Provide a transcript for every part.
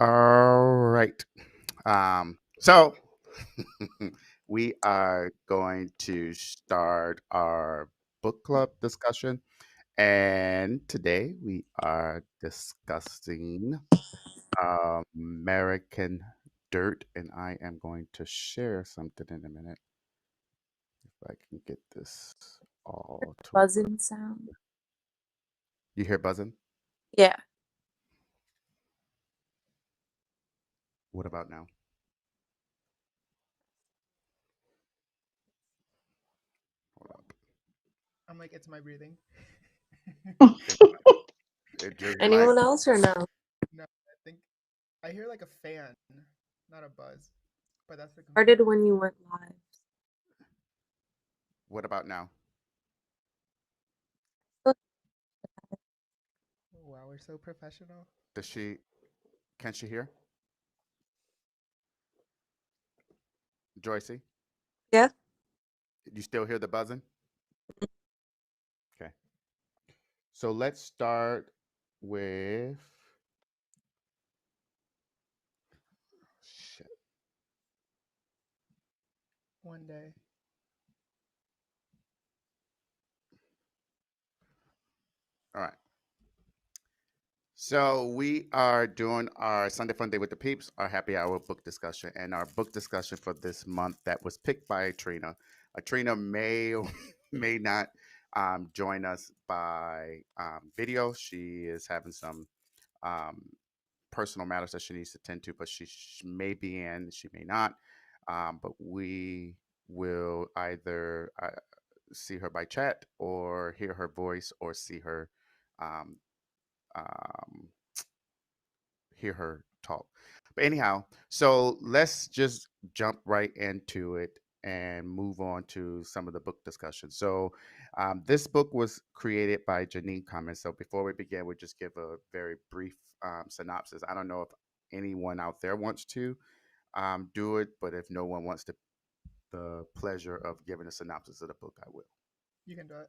All right. So we are going to start our book club discussion. And today we are discussing American Dirt. And I am going to share something in a minute if I can get this all to work. Buzzing sound. You hear buzzing? Yeah. What about now? Hold up. I'm like, it's my breathing. It's your mic. Anyone else or no? No, I think I hear like a fan, not a buzz. But that's the Started computer. when you went live. What about now? Oh, wow, we're so professional. Does she? Can she hear? Joycey, Yeah. you still hear the buzzing? Okay. So let's start with shit. One day. All right. So we are doing our Sunday Fun Day with the Peeps, our happy hour book discussion, and our book discussion for this month that was picked by Trina. Trina may or may not join us by video. She is having some um, personal matters that she needs to tend to, but she may be in, she may not. But we will either see her by chat or hear her voice or see her um, um, hear her talk. But anyhow, so let's just jump right into it and move on to some of the book discussion. So, this book was created by Jeanine Cummins. So, before we begin, we'll just give a very brief synopsis. I don't know if anyone out there wants to do it, but if no one wants the pleasure of giving a synopsis of the book, I will. You can do it.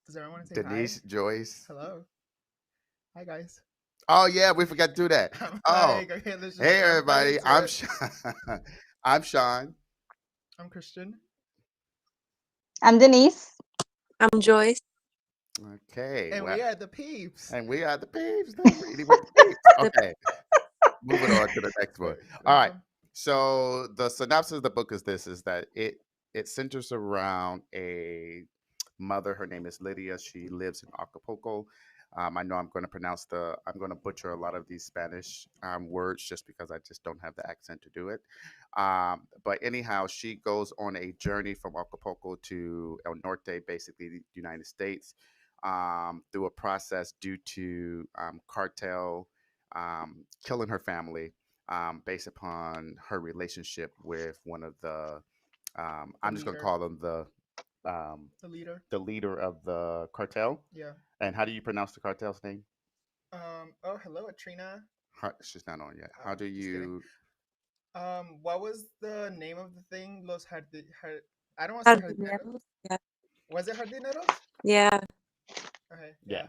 Does everyone want to say Denise, hi? Joyce. Hello. Hi, guys. Oh yeah, we forgot to do that. I'm Oh, like, okay, let's just hey jump right everybody, into I'm it. Sean. I'm Sean. I'm Christian. I'm Denise. I'm Joyce. Okay, And well, we are the Peeps. and we are the Peeps. The reading with the Peeps. The Okay, moving on to the next one. All right. Um, So the synopsis of the book is this: is that it centers around a mother. Her name is Lydia. She lives in Acapulco. I know I'm going to butcher a lot of these Spanish words just because I just don't have the accent to do it. But anyhow, she goes on a journey from Acapulco to El Norte, basically the United States, through a process due to cartel killing her family based upon her relationship with one of the I'm just going to leader. call them um, The leader. the leader of the cartel. Yeah. And how do you pronounce the cartel's name? Oh, hello, Trina. She's not on yet. How Oh, do just kidding. you? What was the name of the thing? I don't want to say jardineros. Jardineros. Yeah. Was it jardineros? Yeah. Okay. Yeah.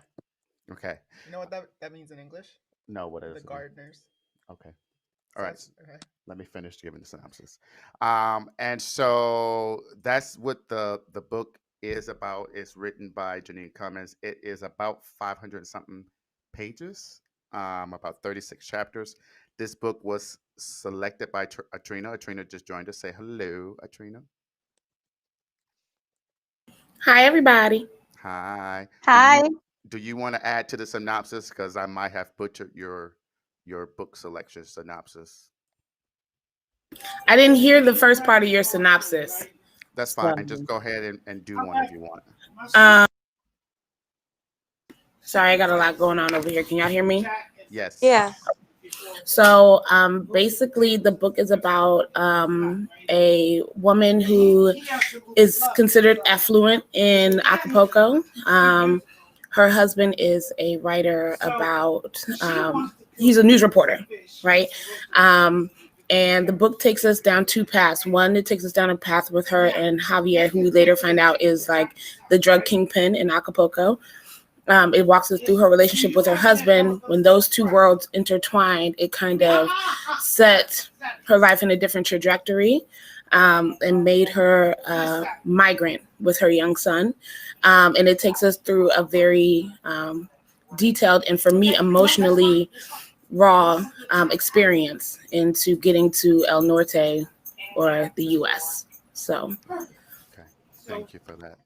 Yeah. Okay. You know what that means in English? No, what is The it? gardeners. Okay. So All right. that's okay. Let me finish giving the synopsis. And so that's what the book is about. It's written by Jeanine Cummins. It is about 500 something pages, about 36 chapters. This book was selected by Atrina. Atrina just joined us. Say hello, Atrina. Hi, everybody. Hi. Hi. Do you want to add to the synopsis? Because I might have butchered your book selection synopsis. I didn't hear the first part of your synopsis. That's fine. Just go ahead and do one if you want. Um, sorry, I got a lot going on over here. Can y'all hear me? Yes. Yeah. So basically, the book is about a woman who is considered affluent in Acapulco. Her husband is a writer about, he's a news reporter, right? And the book takes us down two paths. One, it takes us down a path with her and Javier, who we later find out is like the drug kingpin in Acapulco. It walks us through her relationship with her husband. When those two worlds intertwined, it kind of set her life in a different trajectory, and made her a migrant with her young son. And it takes us through a very detailed and, for me, emotionally raw experience into getting to El Norte, or the U.S. So, Okay, thank you for that.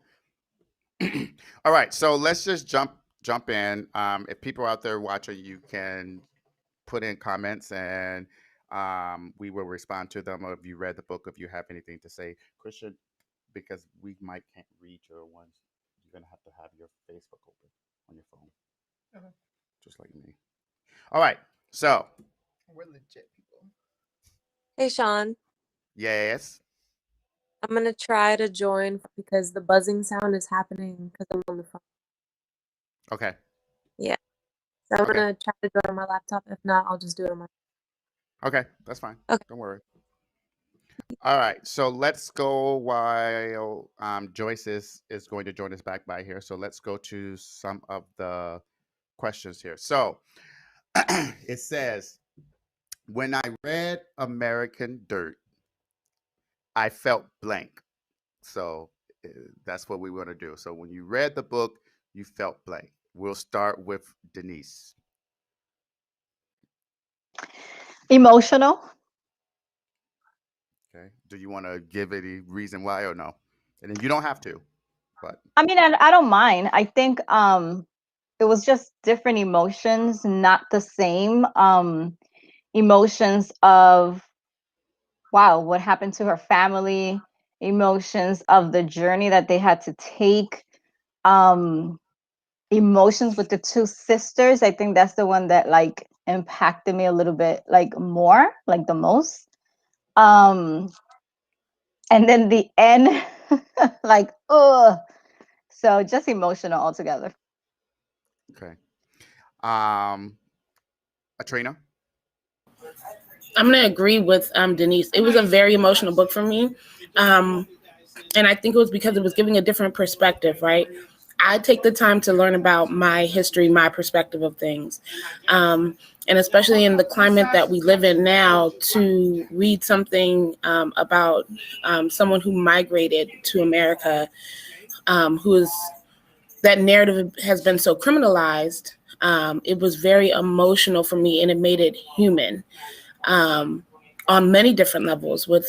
All right, so let's just jump in. If people out there watching, you can put in comments, and we will respond to them. Or if you read the book, if you have anything to say, Christian, because we might can't read your ones, you're gonna have to have your Facebook open on your phone, Okay. just like me. All right, so We're legit people. Hey, Sean. yes, I'm gonna try to join because the buzzing sound is happening because I'm on the phone. okay, Yeah. So I'm okay, gonna try to join on my laptop. If not, I'll just do it on my. okay, that's fine. Okay. Don't worry. All right, so let's go while Joyce is going to join us back by here. So let's go to some of the questions here. So it says, when I read American Dirt, I felt blank. So uh, that's what we want to do. So when you read the book, you felt blank. We'll start with Denise. Emotional. Okay. Do you want to give any reason why or no? And then you don't have to, but I mean, I don't mind. I think it was just different emotions, not the same emotions of wow, what happened to her family, emotions of the journey that they had to take, um emotions with the two sisters. I think that's the one that like impacted me a little bit like more, like the most. Um and then the end like so just emotional altogether. okay. Atrina? I'm going to agree with Denise. It was a very emotional book for me. Um, and I think it was because it was giving a different perspective, right? I take the time to learn about my history, my perspective of things. And especially in the climate that we live in now, to read something about someone who migrated to America, who is, that narrative has been so criminalized. It was very emotional for me, and it made it human on many different levels, with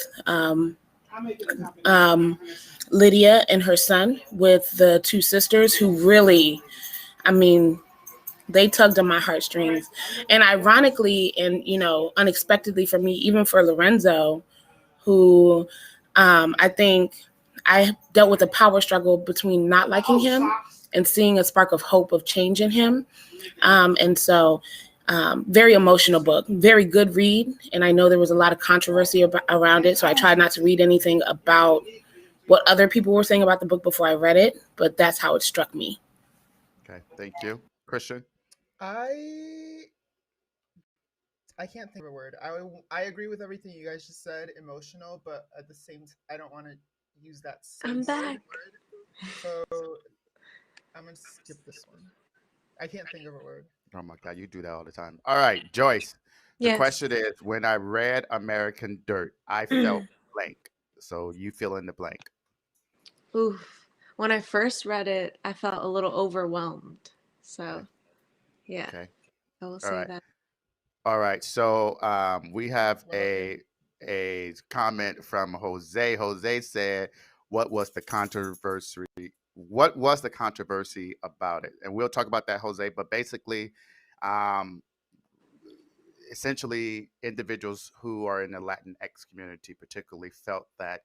Lydia and her son, with the two sisters who really, I mean, they tugged on my heartstrings. And ironically, and unexpectedly for me, even for Lorenzo, who I think I dealt with a power struggle between not liking him and seeing a spark of hope of change in him. And so very emotional book, very good read. And I know there was a lot of controversy around it. So I tried not to read anything about what other people were saying about the book before I read it, but that's how it struck me. Okay, thank you. Christian? I can't think of a word. I agree with everything you guys just said. Emotional, but at the same time, I don't want to use that same I'm back. word. So I'm gonna skip this one. I can't think of a word. Oh my God, you do that all the time. All right, Joyce. The Yes. question is, when I read American Dirt, I felt blank. So you fill in the blank. Oof. When I first read it, I felt a little overwhelmed. So, Okay. yeah, Okay. I will All say right. that. All right. So we have What about you? a comment from Jose. Jose said, "What was the controversy? What was the controversy about it?" And we'll talk about that, Jose. But basically, um, essentially, individuals who are in the Latinx community, particularly, felt that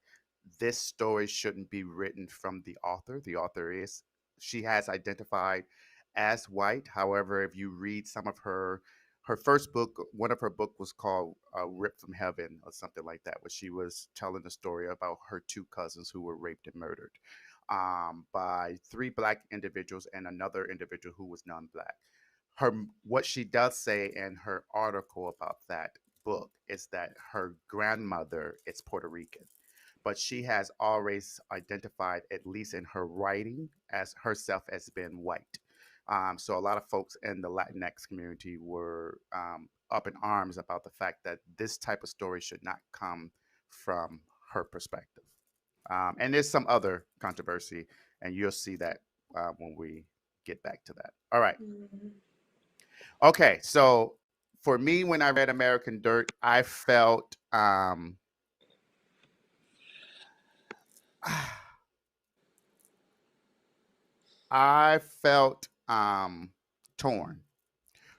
this story shouldn't be written from the author. The author is she has identified as white. However, if you read some of her first book, one of her book was called "Ripped from Heaven" or something like that, where she was telling the story about her two cousins who were raped and murdered by three black individuals and another individual who was non-black. Her What she does say in her article about that book is that her grandmother is Puerto Rican, but she has always identified, at least in her writing, as herself as being white. So a lot of folks in the Latinx community were up in arms about the fact that this type of story should not come from her perspective. And there's some other controversy, and you'll see that when we get back to that. All right. Mhm. Okay. So for me, when I read American Dirt, I felt I felt torn.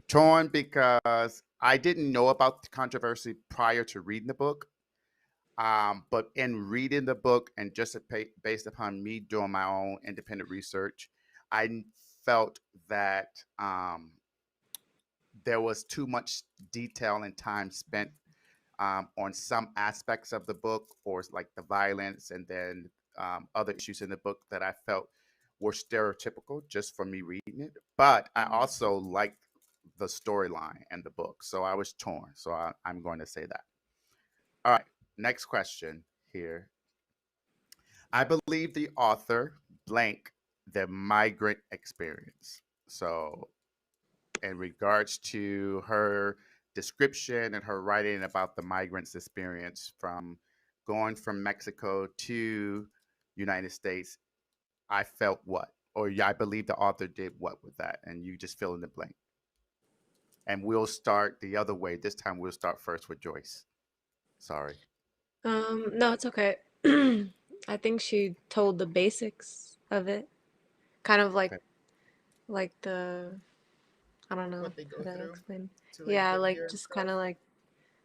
Torn because I didn't know about the controversy prior to reading the book. But in reading the book and just based upon me doing my own independent research, I felt that there was too much detail and time spent on some aspects of the book, or like the violence, and then other issues in the book that I felt were stereotypical just for me reading it. But I also liked the storyline and the book, so I was torn. So I'm going to say that. All right, next question here. I believe the author blank the migrant experience. So, in regards to her description and her writing about the migrants' experience from going from Mexico to United States, I felt what, or yeah, I believe the author did what with that, and you just fill in the blank. And we'll start the other way. This time we'll start first with Joyce. Sorry. No, it's okay. I think she told the basics of it, kind of Okay. like the I don't know What they how go to through explain. to like Yeah, get like here and just kind stuff. of like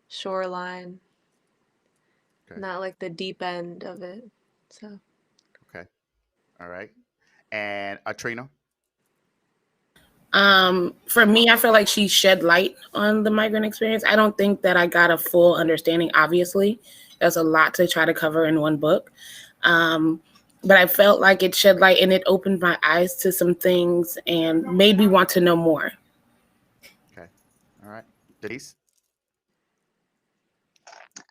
shoreline, Okay. not like the deep end of it. So, Okay. All right. And Atrina. For me, I feel like she shed light on the migrant experience. I don't think that I got a full understanding. Obviously, there's a lot to try to cover in one book. Um, but I felt like it shed light and it opened my eyes to some things and made me want to know more. Okay. All right. Denise.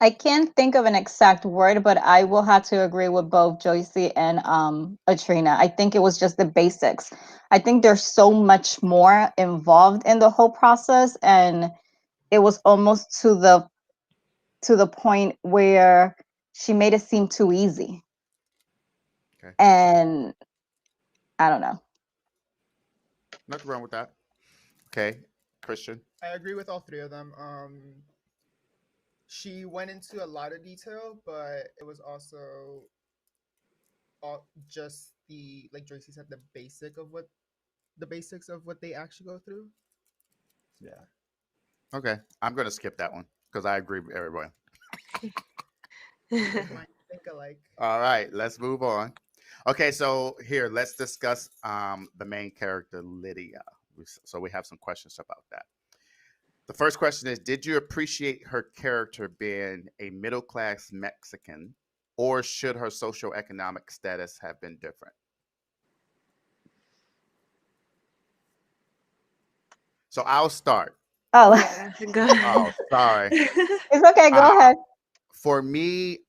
I can't think of an exact word, but I will have to agree with both Joycey and Atrina. I think it was just the basics. I think there's so much more involved in the whole process, and it was almost to the point where she made it seem too easy. Okay. And I don't know. Nothing wrong with that. Okay. Christian. I agree with all three of them. She went into a lot of detail, but it was also all just the like Joyce said, the basics of what they actually go through. So, yeah. Okay. I'm going to skip that one because I agree with everyone. Good minds think alike. All right. Let's move on. Okay. So here, let's discuss the main character, Lydia. So we have some questions about that. The first question is, did you appreciate her character being a middle class Mexican, or should her socioeconomic status have been different? So I'll start. Oh, yeah, go Oh, ahead. sorry. it's okay. Uh, Go ahead. for me,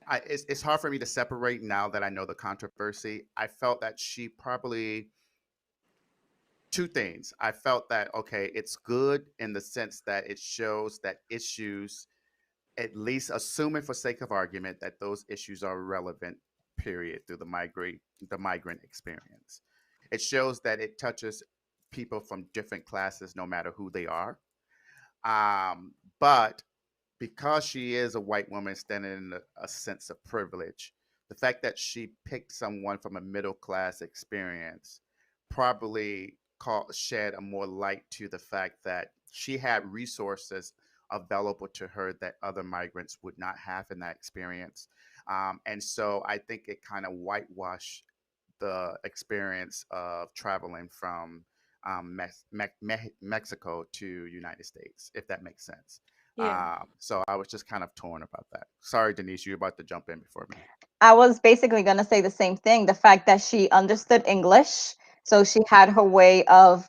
it's hard for me to separate now that I know the controversy. I felt that she probably two things. I felt that okay, it's good in the sense that it shows that issues, at least assuming for sake of argument that those issues are relevant, period, through the migrant experience. It shows that it touches people from different classes, no matter who they are. But because she is a white woman standing in a sense of privilege, the fact that she picked someone from a middle class experience probably shed a more light to the fact that she had resources available to her that other migrants would not have in that experience. And so I think it kind of whitewashed the experience of traveling from Mexico to United States, if that makes sense. Yeah. So I was just kind of torn about that. Sorry, Denise, you're about to jump in before me. I was basically going to say the same thing. The fact that she understood English, so she had her way of,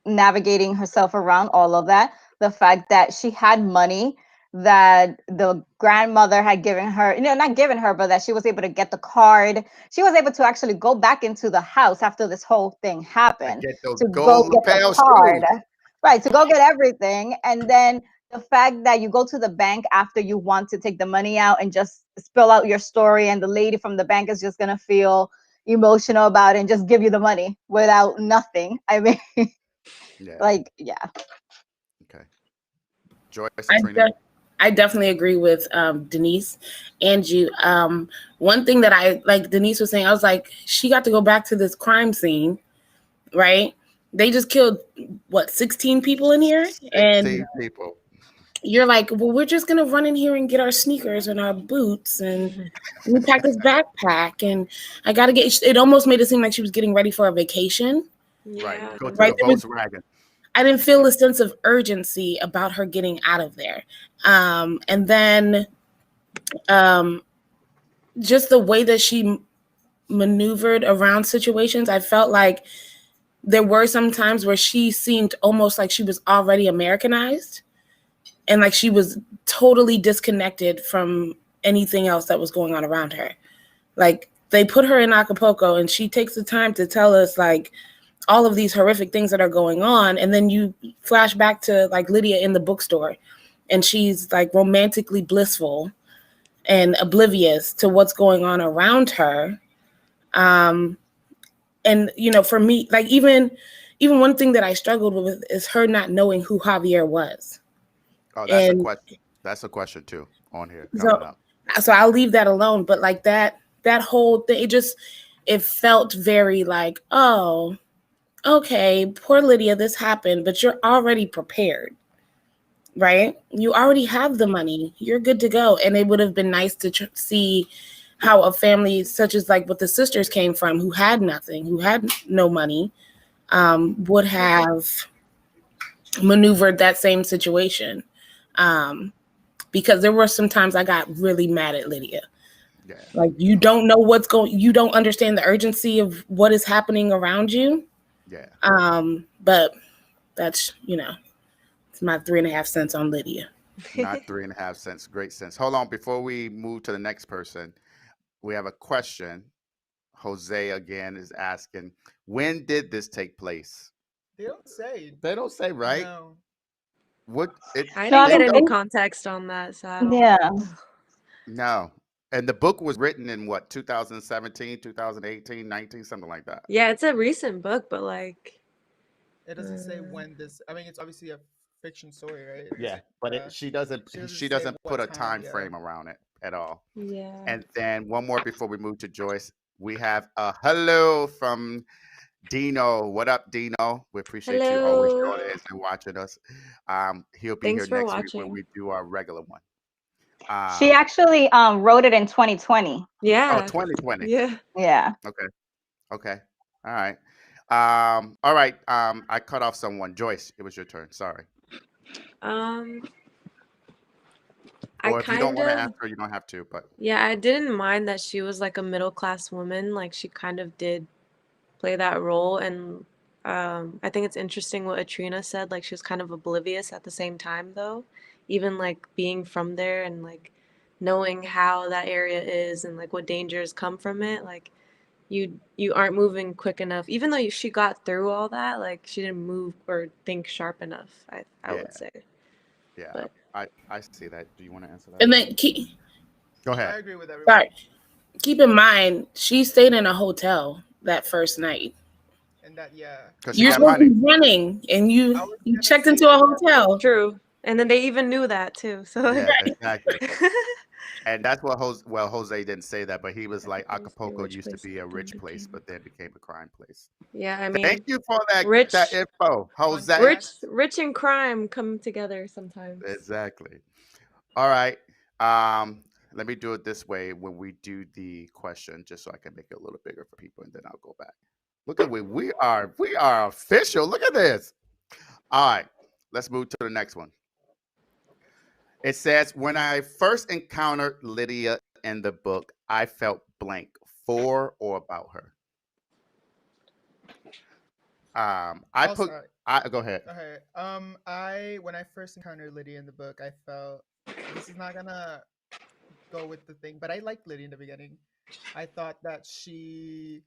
navigating herself around all of that. The fact that she had money, that the grandmother had given her, not given her, but that she was able to get the card. She was able to actually go back into the house after this whole thing I happened get those to go gold get the lapel card, shoes. right? To go get everything. And then the fact that you go to the bank after you want to take the money out and just spill out your story, and the lady from the bank is just going to feel emotional about it and just give you the money without nothing. I mean, Yeah. like, yeah. Okay. Joyce I, and Trina. I definitely agree with Denise and you. One thing that I like, Denise was saying, I was like, she got to go back to this crime scene, right? They just killed 16 people in here, and 16 people. you're like, well, we're just gonna run in here and get our sneakers and our boots, and we pack this backpack, and I gotta get. It almost made it seem like she was getting ready for a vacation, Right. Yeah, Go to right? the Volkswagen. I didn't feel a sense of urgency about her getting out of there, and then just the way that she maneuvered around situations, I felt like there were some times where she seemed almost like she was already Americanized, and like she was totally disconnected from anything else that was going on around her. Like, they put her in Acapulco and she takes the time to tell us like all of these horrific things that are going on, and then you flash back to like Lydia in the bookstore, and she's like romantically blissful and oblivious to what's going on around her. And for me, like, even one thing that I struggled with is her not knowing who Javier was. Oh, that's a And question. That's a question too on here coming so up. I'll leave that alone. But like that whole thing, it felt very like, oh, okay, poor Lydia, this happened, but you're already prepared, right? You already have the money. You're good to go. And it would have been nice to see how a family such as like what the sisters came from, who had nothing, who had no money, would have maneuvered that same situation. Because there were some times I got really mad at Lydia. Yeah. Like, you don't know you don't understand the urgency of what is happening around you. Yeah. But that's, it's my 3.5 cents on Lydia. Not 3.5 cents. Great sense. Hold on. Before we move to the next person, we have a question. Jose again is asking, when did this take place? They don't say. They don't say, right? No. What it I No, didn't I get don't any think. context on that, so I don't. Yeah. no. And the book was written in what, 2017, 2018, 19, something like that. Yeah, it's a recent book, but like, It doesn't say when this. I mean, it's obviously a fiction story, right? Yeah, but she doesn't She doesn't say put what a time time, yeah. frame around it at all. yeah. And then one more before we move to Joyce. We have a hello from Dino. What up, Dino? We appreciate you always Hello. joining us and watching us. He'll be Thanks here for next week when watching. we do our regular one. She actually wrote it in 2020. Oh, Yeah. 2020. Yeah. Yeah. Okay. All right. All right. I cut off someone. Joyce, it was your turn. Sorry. I Or if you don't kind want to of, answer, you don't have to. But yeah, I didn't mind that she was like a middle class woman. Like, she kind of did play that role, and I think it's interesting what Atrina said. Like, she was kind of oblivious at the same time, though, even like being from there and like knowing how that area is and like what dangers come from it. Like, you aren't moving quick enough, even though she got through all that. Like, she didn't move or think sharp enough. I yeah, would say, yeah. but I see that. Do you want to answer that? And then Go I ahead. agree with everyone. keep in mind, she stayed in a hotel that first night. And that, yeah. Because she You're got supposed to money. be running, and I you was gonna checked say into a that, yeah. hotel. true. And then they even knew that too. So Yeah, like, exactly. And that's what Jose didn't say that, but he was like, Acapulco used to be a rich place, but then became a crime place. yeah, I Thank mean, you for that rich, info, Jose. rich and crime come together sometimes. Exactly. All right. Let me do it this way when we do the question, just so I can make it a little bigger for people, and then I'll go back. Look at we are official. Look at this. All right. Let's move to the next one. It says, when I first encountered Lydia in the book, I felt blank for or about her. I I'll put start. I go ahead. Okay. I when I first encountered Lydia in the book, I felt this is not gonna go with the thing, but I liked Lydia in the beginning. I thought that she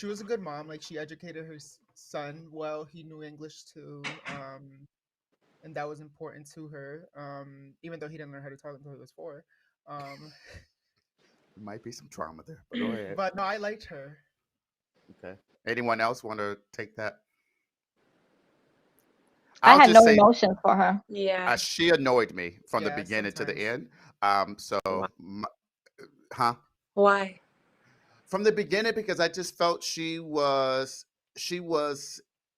was a good mom. Like she educated her son well. He knew English too, and that was important to her. Even though he didn't learn how to talk until he was 4. Um, There might be some trauma there, but go ahead. but no, I liked her. Okay. Anyone else want to take that? I I'll had just no say emotions for her. Yeah. she annoyed me from the Yeah, beginning to the sometimes. end. So, Why? huh? Why? From the beginning because I just felt she was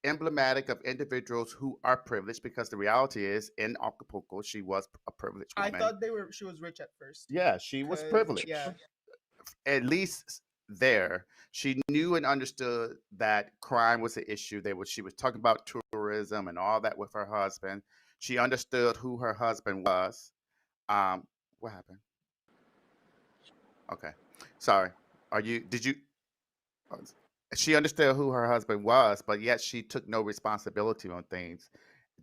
emblematic of individuals who are privileged because the reality is in Acapulco she was a privileged I woman. thought she was rich at first. Yeah, she was Cause privileged. yeah, At least there, she knew and understood that crime was an issue. She was talking about tourism and all that with her husband. She understood who her husband was. What happened? Okay, sorry. Did you? uh, She understood who her husband was, but yet she took no responsibility on things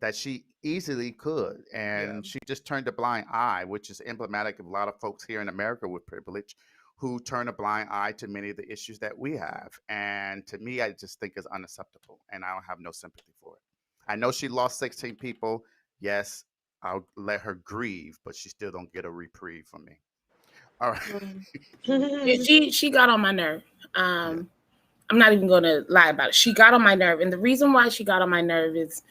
that she easily could, yeah. and she just turned a blind eye, which is emblematic of a lot of folks here in America with privilege who turn a blind eye to many of the issues that we have. And to me, I just think is unacceptable, and I don't have no sympathy for it. I know she lost 16 people. Yes, I'll let her grieve, but she still don't get a reprieve from me. All right. Yeah, she got on my nerve. Yeah. I'm not even going to lie about it. She got on my nerve, and the reason why she got on my nerve is,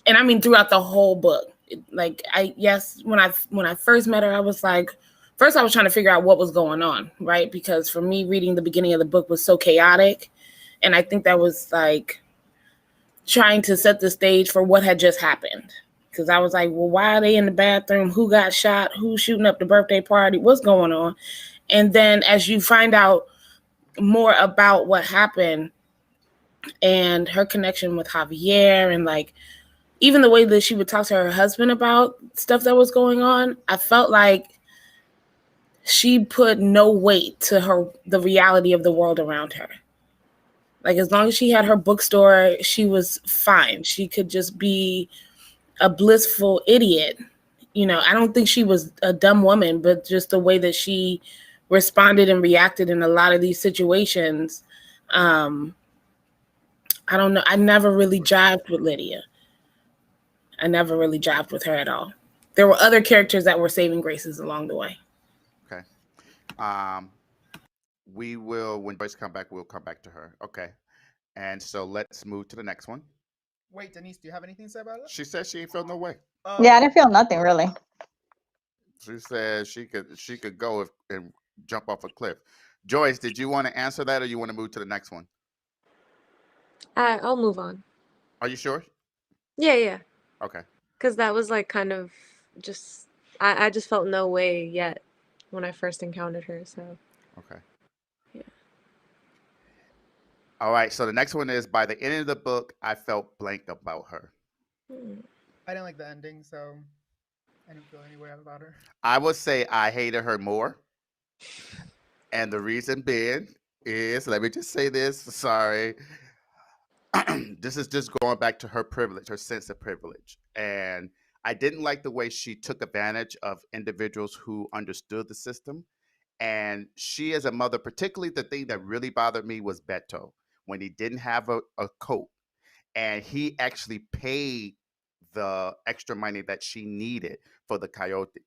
and I mean throughout the whole book. When I first met her, I was like, first I was trying to figure out what was going on, right? Because for me, reading the beginning of the book was so chaotic, and I think that was like trying to set the stage for what had just happened. Because I was like, well, why are they in the bathroom? Who got shot? Who's shooting up the birthday party? What's going on? And then as you find out more about what happened and her connection with Javier, and like even the way that she would talk to her husband about stuff that was going on, I felt like she put no weight to the reality of the world around her. Like as long as she had her bookstore, she was fine. She could just be a blissful idiot. I don't think she was a dumb woman, but just the way that she responded and reacted in a lot of these situations. Um, I don't know. I never really jived with Lydia. I never really jived with her at all. There were other characters that were saving graces along the way. Okay. Um, we will when Joyce come back. We'll come back to her. Okay. And so let's move to the next one. Wait, Denise, do you have anything to say about it? She said she ain't felt no way. Yeah, I Oh, didn't feel nothing really. She said she could go and jump off a cliff. Joyce, did you want to answer that, or you want to move to the next one? I'll move on. Are you sure? Yeah, yeah. Okay. Because that was like kind of just, I just felt no way yet when I first encountered her. So, Okay. yeah. All right. So the next one is by the end of the book, I felt blank about her. I didn't like the ending, so I didn't feel any way about her. I would say I hated her more. And the reason being is, let me just say this. Sorry. This is just going back to her privilege, her sense of privilege. And I didn't like the way she took advantage of individuals who understood the system. And she, as a mother, particularly the thing that really bothered me was Beto when he didn't have a coat and he actually paid the extra money that she needed for the coyote.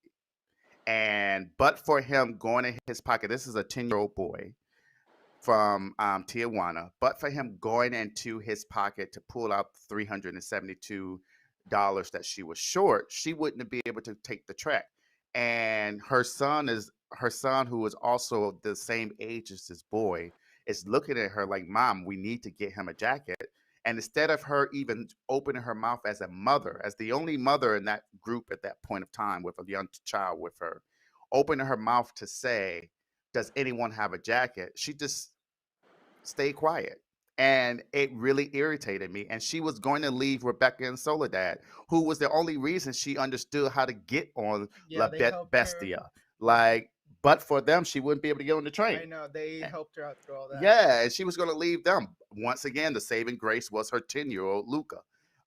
And but for him going in his pocket, this is a 10-year-old boy from Tijuana, but for him going into his pocket to pull out $372 that she was short, she wouldn't be able to take the track. And her son, who is also the same age as this boy, is looking at her like, "Mom, we need to get him a jacket." And instead of her even opening her mouth as a mother, as the only mother in that group at that point of time with a young child with her, opening her mouth to say, "Does anyone have a jacket?" She just stayed quiet. And it really irritated me. And she was going to leave Rebecca and Soledad, who was the only reason she understood how to get on Yeah, La they helped her. Bestia. Yeah, Like, but for them, she wouldn't be able to get on the I train. know they Eh, helped her out through all that. Yeah, and she was going to leave them. Once again, the saving grace was her 10-year-old Luca.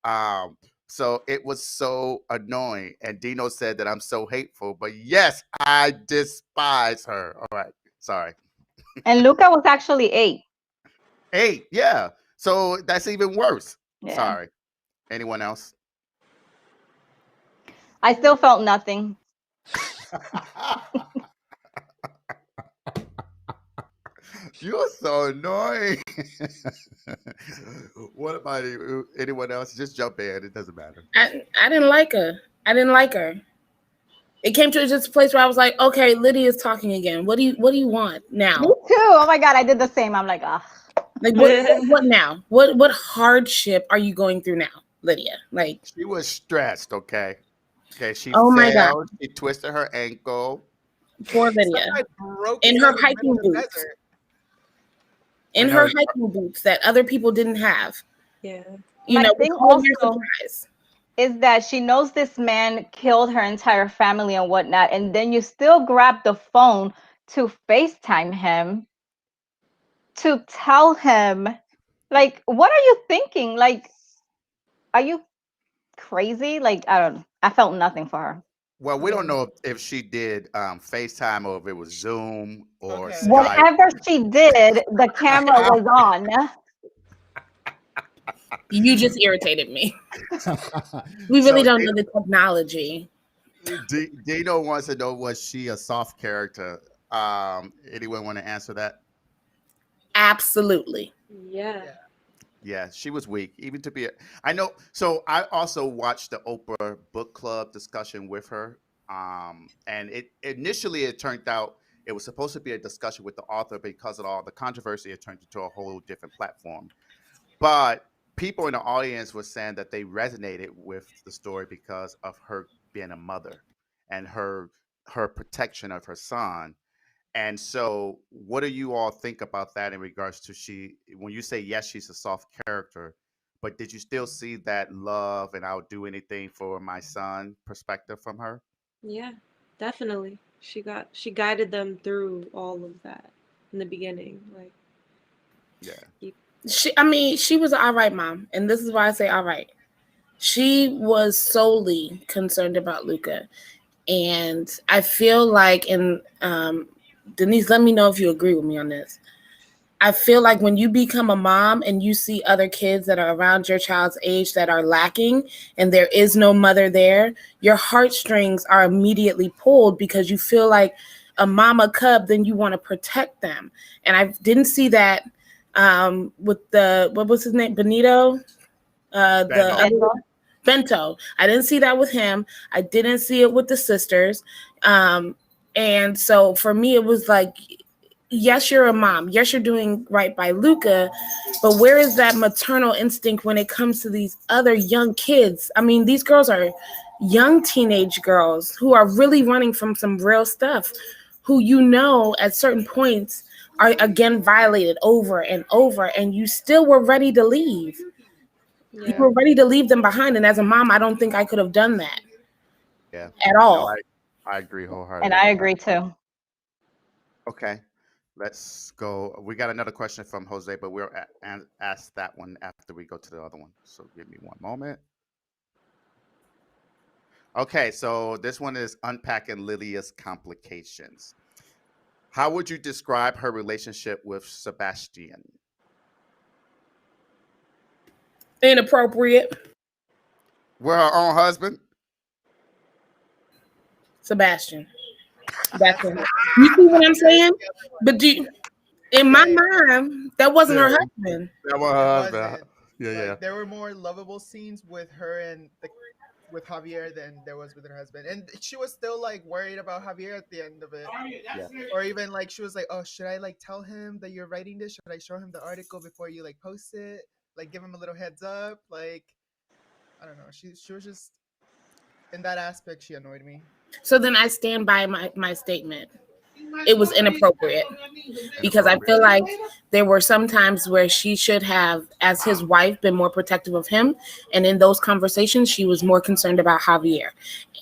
So it was so annoying. And Dino said that I'm so hateful, but yes, I despise her. All right, sorry. And Luca was actually 8. 8, yeah. So that's even worse. Yeah. Sorry. Anyone else? I still felt nothing. You're so annoying. What about anyone else? Just jump in. It doesn't matter. I didn't like her. I didn't like her. It came to just a place where I was like, okay, Lydia's talking again. What do you want now? Me too. Oh my God, I did the same. I'm like, ah. Like what now? What hardship are you going through now, Lydia? Like, She was stressed, okay? Okay, she oh my God. fell, she twisted her ankle. Poor Lydia. Somebody broke In his her leg in the hiking middle of the boots. desert. In When her her- hiking boots that other people didn't have. Yeah. You My know, thing with all of your also supplies. is that she knows this man killed her entire family and whatnot, and then you still grab the phone to FaceTime him to tell him, like, what are you thinking? Like, are you crazy? Like, I don't know. I felt nothing for her. Well, we don't Yeah. know if she did FaceTime or if it was Zoom or Okay. Skype. Whatever she did, the camera was on. You just irritated me. We really don't know the technology. Dino wants to know, was she a soft character? Anyone want to answer that? Absolutely. Yeah. Yeah, she was weak, even to be. I know. So I also watched the Oprah Book Club discussion with her, and it initially it turned out it was supposed to be a discussion with the author, because of all the controversy, it turned into a whole different platform. But people in the audience were saying that they resonated with the story because of her being a mother and her protection of her son. And so, what do you all think about that in regards to when you say yes, she's a soft character, but did you still see that love and I'll do anything for my son perspective from her? Yeah. Definitely. She guided them through all of that in the beginning. Like, Yeah. She was an all right mom. And this is why I say all right. She was solely concerned about Luca. And I feel like, and Denise, let me know if you agree with me on this. I feel like when you become a mom and you see other kids that are around your child's age that are lacking and there is no mother there, your heartstrings are immediately pulled because you feel like a mama cub, then you want to protect them. And I didn't see that with what was his name? Benito? Bento. I didn't see that with him. I didn't see it with the sisters. And so for me, it was like, yes, you're a mom. Yes, you're doing right by Luca, but where is that maternal instinct when it comes to these other young kids? I mean, these girls are young teenage girls who are really running from some real stuff, who, you know, at certain points are again violated over and over, and you still were ready to leave. yeah. You were ready to leave them behind. And as a mom, I don't think I could have done that Yeah. at all. No, I agree wholeheartedly. And I agree too. Okay. Let's go. We got another question from Jose, but we'll ask that one after we go to the other one. So give me one moment. Okay, so this one is unpacking Lydia's complications. How would you describe her relationship with Sebastian? Inappropriate. We're her own husband? Sebastian. That's it. You see what I'm saying? But in my mind, that wasn't her husband. That was her husband. Yeah. There were more lovable scenes with her and with Javier than there was with her husband, and she was still like worried about Javier at the end of it. Or even like she was like, oh, should I like tell him that you're writing this? Should I show him the article before you like post it? Like give him a little heads up? Like, I don't know. She was just, in that aspect, she annoyed me. So then I stand by my statement. It was inappropriate because I feel like there were some times where she should have, as his wife, been more protective of him. And in those conversations, she was more concerned about Javier.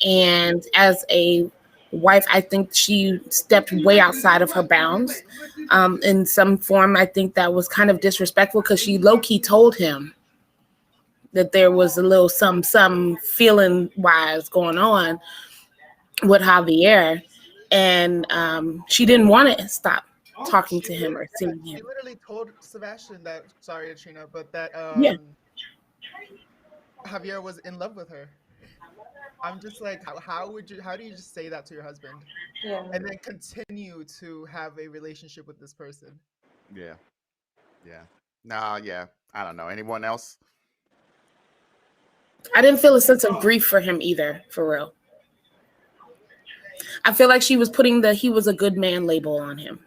And as a wife, I think she stepped way outside of her bounds. In some form, I think that was kind of disrespectful because she low-key told him that there was a little some feeling wise going on with Javier, and she didn't want to stop talking to him or seeing She him. literally told Sebastian that, sorry, Trina, but that Yeah. Javier was in love with her. I'm just like, how do you just say that to your husband Yeah. and then continue to have a relationship with this person? Yeah. Yeah. Nah, yeah. I don't know. Anyone else? I didn't feel a sense of grief for him either, for real. I feel like she was putting the he was a good man label on him.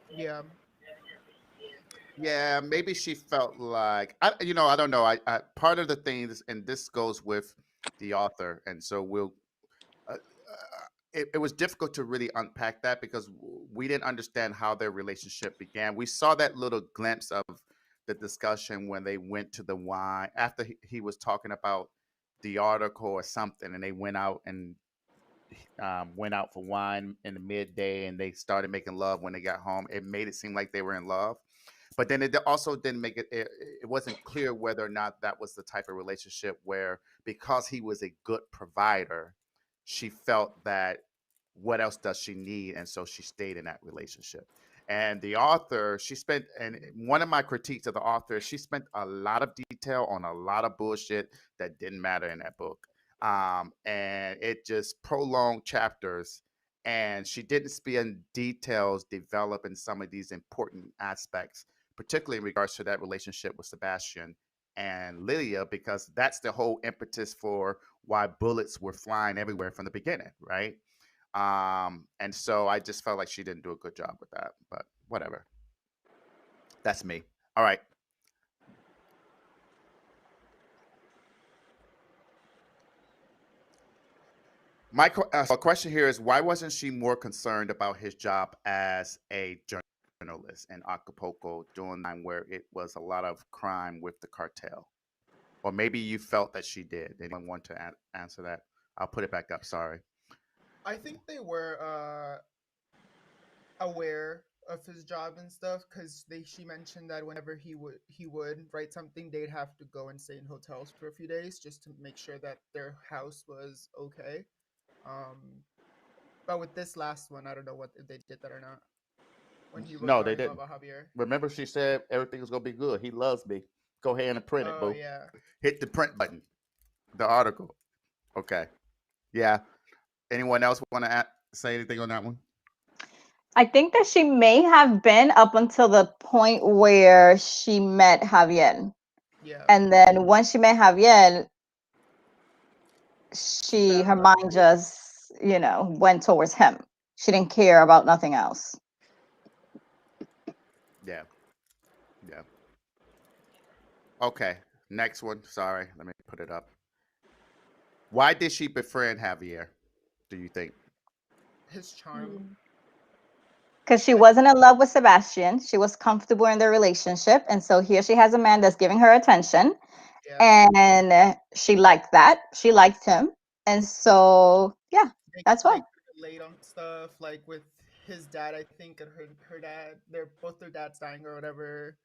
Yeah. Yeah, maybe she felt like I don't know. Part of the things, and this goes with the author, and so it was difficult to really unpack that because we didn't understand how their relationship began. We saw that little glimpse of the discussion when they went to the wine after he was talking about the article or something, and they went out for wine in the midday, and they started making love when they got home. It made it seem like they were in love, but then it also didn't make it wasn't clear whether or not that was the type of relationship where, because he was a good provider, she felt that what else does she need, and so she stayed in that relationship. And the author, and one of my critiques of the author is she spent a lot of detail on a lot of bullshit that didn't matter in that book, and it just prolonged chapters, and she didn't spend details developing some of these important aspects, particularly in regards to that relationship with Sebastian and Lydia, because that's the whole impetus for why bullets were flying everywhere from the beginning, right? And so I just felt like she didn't do a good job with that, but whatever. That's me. All right. My question here is, why wasn't she more concerned about his job as a journalist in Acapulco during the time where it was a lot of crime with the cartel? Or maybe you felt that she did. Anyone want to answer that? I'll put it back up. Sorry. I think they were aware of his job and stuff because she mentioned that whenever he would write something, they'd have to go and stay in hotels for a few days just to make sure that their house was okay. um but with this last one, I don't know what if they did that or not, when he wrote No, the they article didn't. about Javier. Remember, she said everything was gonna be good. He loves me. Go ahead and print it, Oh boo. yeah. Hit the print button. The article. Okay. Yeah. Anyone else want to say anything on that one? I think that she may have been up until the point where she met Javier. Yeah. And then once she met Javier, She fell her in love with mind just, went towards him. She didn't care about nothing else. Yeah. Yeah. Okay. Next one. Sorry. Let me put it up. Why did she befriend Javier, do you think? his charm. Because she I wasn't in love with Sebastian. She was comfortable in their relationship. And so here she has a man that's giving her attention. Yeah. And she liked that. She liked him. And so, yeah, that's They why. could relate on stuff like with his dad, I think, and her dad. Their dads dying or whatever.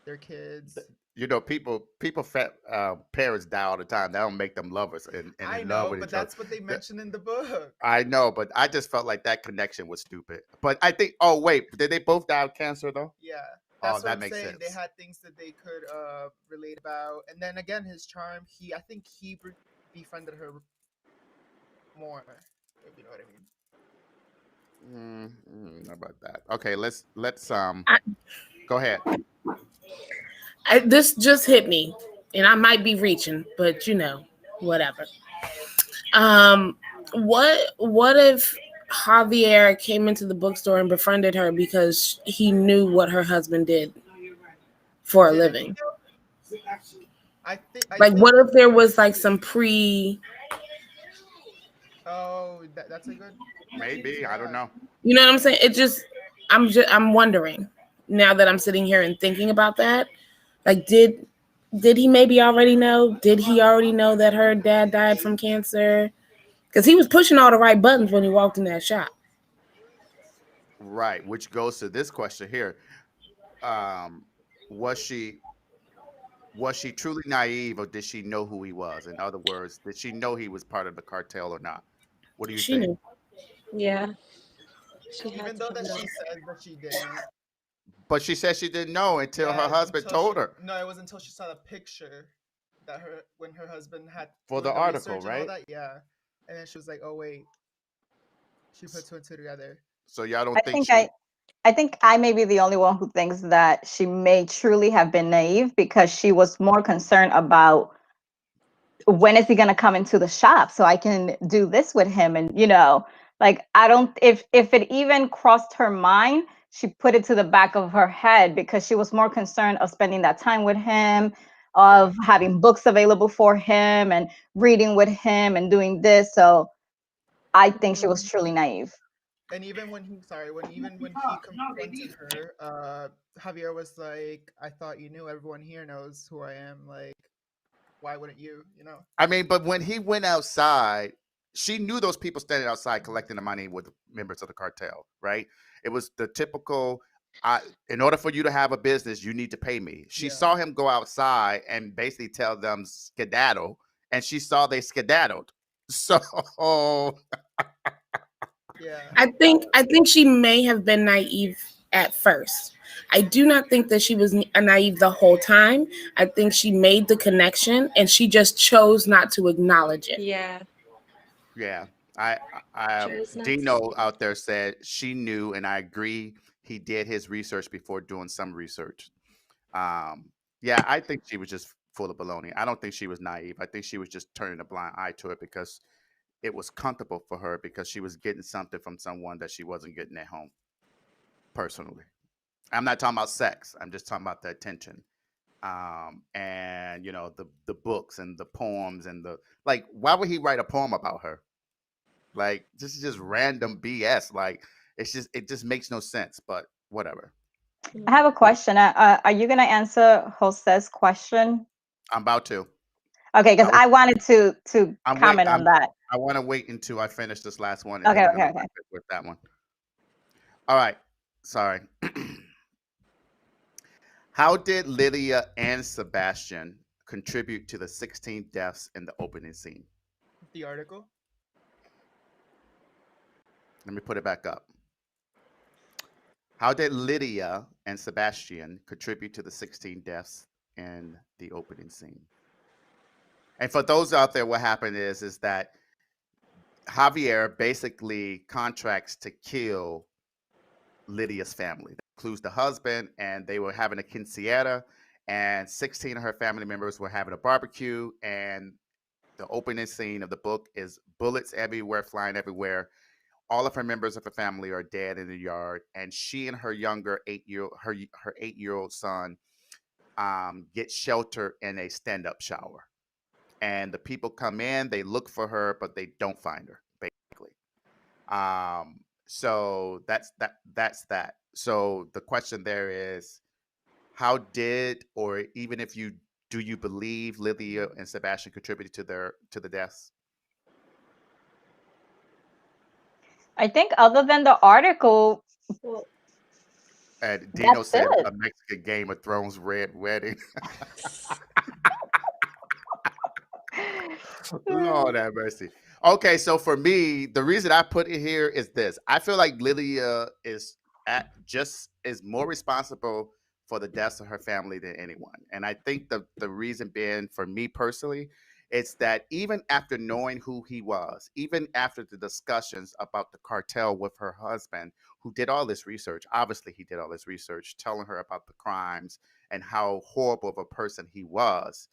Their kids. People parents die all the time. That don't make them lovers and I in love know, with but each other. that's what they That- mentioned in the book. I know, but I just felt like that connection was stupid. But I think, oh wait, did they both die of cancer though? Yeah, Oh, that's what that I'm makes saying. They sense. had things that they could relate about, and then again, his charm. I think he befriended her more, if you know what I mean. How about that? Okay, let's I, go ahead. this just hit me, and I might be reaching, but whatever. Um, what if Javier came into the bookstore and befriended her because he knew what her husband did for a Did living? I Like, think. what if there was like some Oh, that's a good point. Maybe, I don't Yeah. know. you know what I'm saying? I'm wondering now that I'm sitting here and thinking about that. Like, did he maybe already know? Did he already know that her dad died from cancer? Because he was pushing all the right buttons when he walked in that shop. Right, which goes to this question here. Um, was she Was she truly naive, or did she know who he was? In other words, did she know he was part of the cartel or not? What do you She think? knew. Yeah, she had Even to though have that known. she said that she didn't. But she said she didn't know until her Yeah, husband until told she her no, it was until she saw the picture that her when her husband had for the doing the article, research and all right? that. Yeah, and then she was like, "Oh wait," she put two and two together. So y'all I don't think think she? I think I may be the only one who thinks that she may truly have been naive because she was more concerned about when is he going to come into the shop so I can do this with him. And like, I don't, if it even crossed her mind, she put it to the back of her head because she was more concerned of spending that time with him, Yeah, of having books available for him and reading with him and doing this. So I think she was Mhm. truly naive. and even when he confronted her, Javier was like, "I thought you knew. Everyone here knows who I am. Like, why wouldn't you? You know?" I mean, but when he went outside, she knew those people standing outside collecting the money with members of the cartel, right? It was the typical. I, in order for you to have a business, you need to pay me. She Yeah, saw him go outside and basically tell them skedaddle, and she saw they skedaddled. So yeah, I think she may have been naive at first. I do not think that she was naive the whole time. I think she made the connection and she just chose not to acknowledge it. Yeah, yeah, I, chose not to Dino see it. out there said she knew, and I agree. He did his research before doing some research. Um, yeah, I think she was just full of baloney. I don't think she was naive. I think she was just turning a blind eye to it because it was comfortable for her because she was getting something from someone that she wasn't getting at home. Personally, I'm not talking about sex. I'm just talking about the attention. And the books and the poems and the like. Why would he write a poem about her? Like this is just random BS. Like it just makes no sense. But whatever. I have a question. Are you going to answer Jose's question? I'm about to. Okay, I because was. I wanted to I'm wait. comment on that. I want to wait until I finish this last one, and then Okay, we're gonna okay, okay. wrap it with that one. All right. Sorry. How did Lydia and Sebastian contribute to the 16 deaths in the opening scene? the article. Let me put it back up. How did Lydia and Sebastian contribute to the 16 deaths in the opening scene? And for those out there, what happened is that Javier basically contracts to kill Lydia's family. That includes the husband, and they were having a quinceañera, and 16 of her family members were having a barbecue. And the opening scene of the book is bullets everywhere, flying everywhere. All of her members of her family are dead in the yard, and she and her younger 8-year her 8-year-old son get shelter in a stand-up shower. And the people come in, they look for her, but they don't find her. Basically, so that's that. So the question there is, how did, or even if you do, you believe Lydia and Sebastian contributed to the deaths? I think other than the article, Well, And Dino that's said it. a Mexican Game of Thrones red wedding. Lord have mercy. Okay, so for me, the reason I put it here is this: I feel like Lydia is more responsible for the deaths of her family than anyone, and I think the reason being, for me personally, it's that even after knowing who he was, even after the discussions about the cartel with her husband, who did all this research, obviously he did all this research, telling her about the crimes and how horrible of a person he was.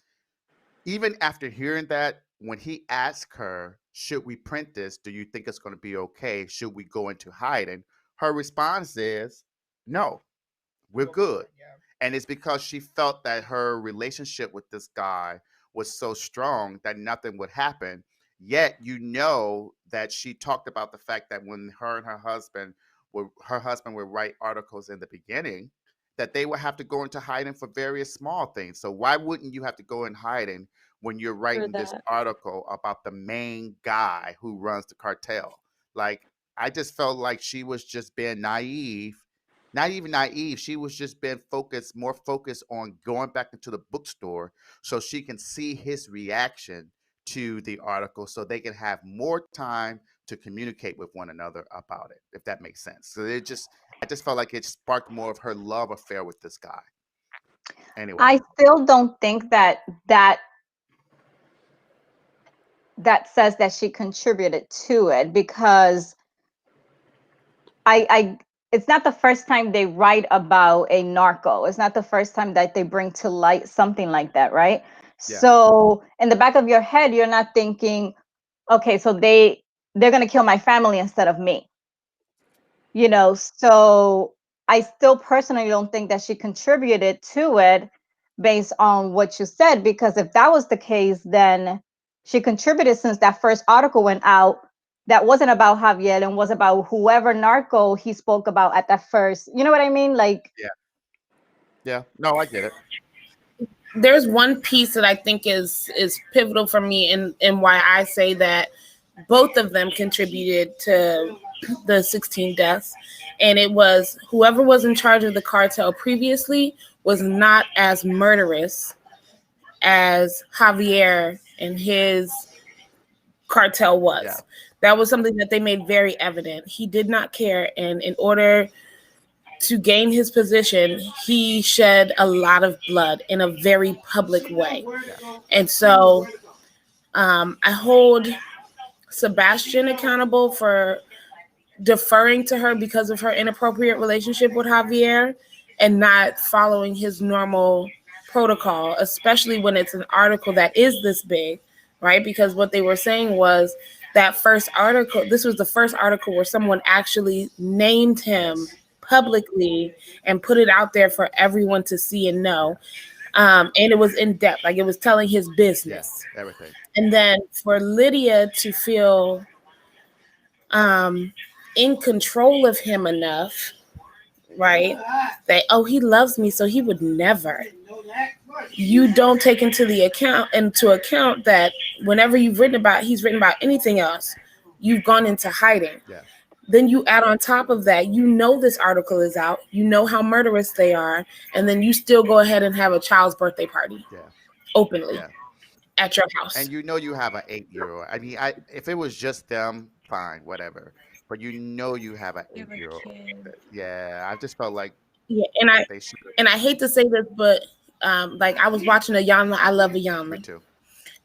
Even after hearing that, when he asked her, should we print this? Do you think it's going to be okay? Should we go into hiding? Her response is, no, we're Go for good. it. Yeah. And it's because she felt that her relationship with this guy was so strong that nothing would happen. Yet, that she talked about the fact that when her husband would write articles in the beginning, that they would have to go into hiding for various small things. So why wouldn't you have to go in hiding when you're for writing this that. article about the main guy who runs the cartel? Like, I just felt like she was just being naive, not even naive. She was just been more focused on going back into the bookstore so she can see his reaction to the article so they can have more time to communicate with one another about it, if that makes sense. So I just felt like it sparked more of her love affair with this guy. Anyway. I still don't think that says that she contributed to it, because I it's not the first time they write about a narco. It's not the first time that they bring to light something like that, right? Yeah. So in the back of your head, you're not thinking, okay, so they're gonna kill my family instead of me. You know, so I still personally don't think that she contributed to it based on what you said, because if that was the case, then she contributed since that first article went out that wasn't about Javier and was about whoever narco he spoke about at that first. You know what I mean? Like, yeah. No, I get it. There's one piece that I think is pivotal for me and why I say that both of them contributed to the 16 deaths. And it was whoever was in charge of the cartel previously was not as murderous as Javier and his cartel was. Yeah. That was something that they made very evident. He did not care. And in order to gain his position, he shed a lot of blood in a very public way. Yeah. And so I hold Sebastian accountable for deferring to her because of her inappropriate relationship with Javier and not following his normal protocol, especially when it's an article that is this big, right? Because what they were saying was that first article, this was the first article where someone actually named him publicly and put it out there for everyone to see and know. And it was in depth, like it was telling his business. Yeah, everything. And then for Lydia to feel in control of him enough, right? That, oh, he loves me, so he would never. You don't take into account that whenever he's written about anything else, you've gone into hiding. Yeah. Then you add on top of that, you know this article is out, you know how murderous they are, and then you still go ahead and have a child's birthday party openly at your house. And you know you have an 8-year-old. I mean, if it was just them, fine, whatever. But you know you have an 8-year-old. Yeah, I just felt like and I hate to say this, but like I was watching Ayanna. I love Ayanna. Me too.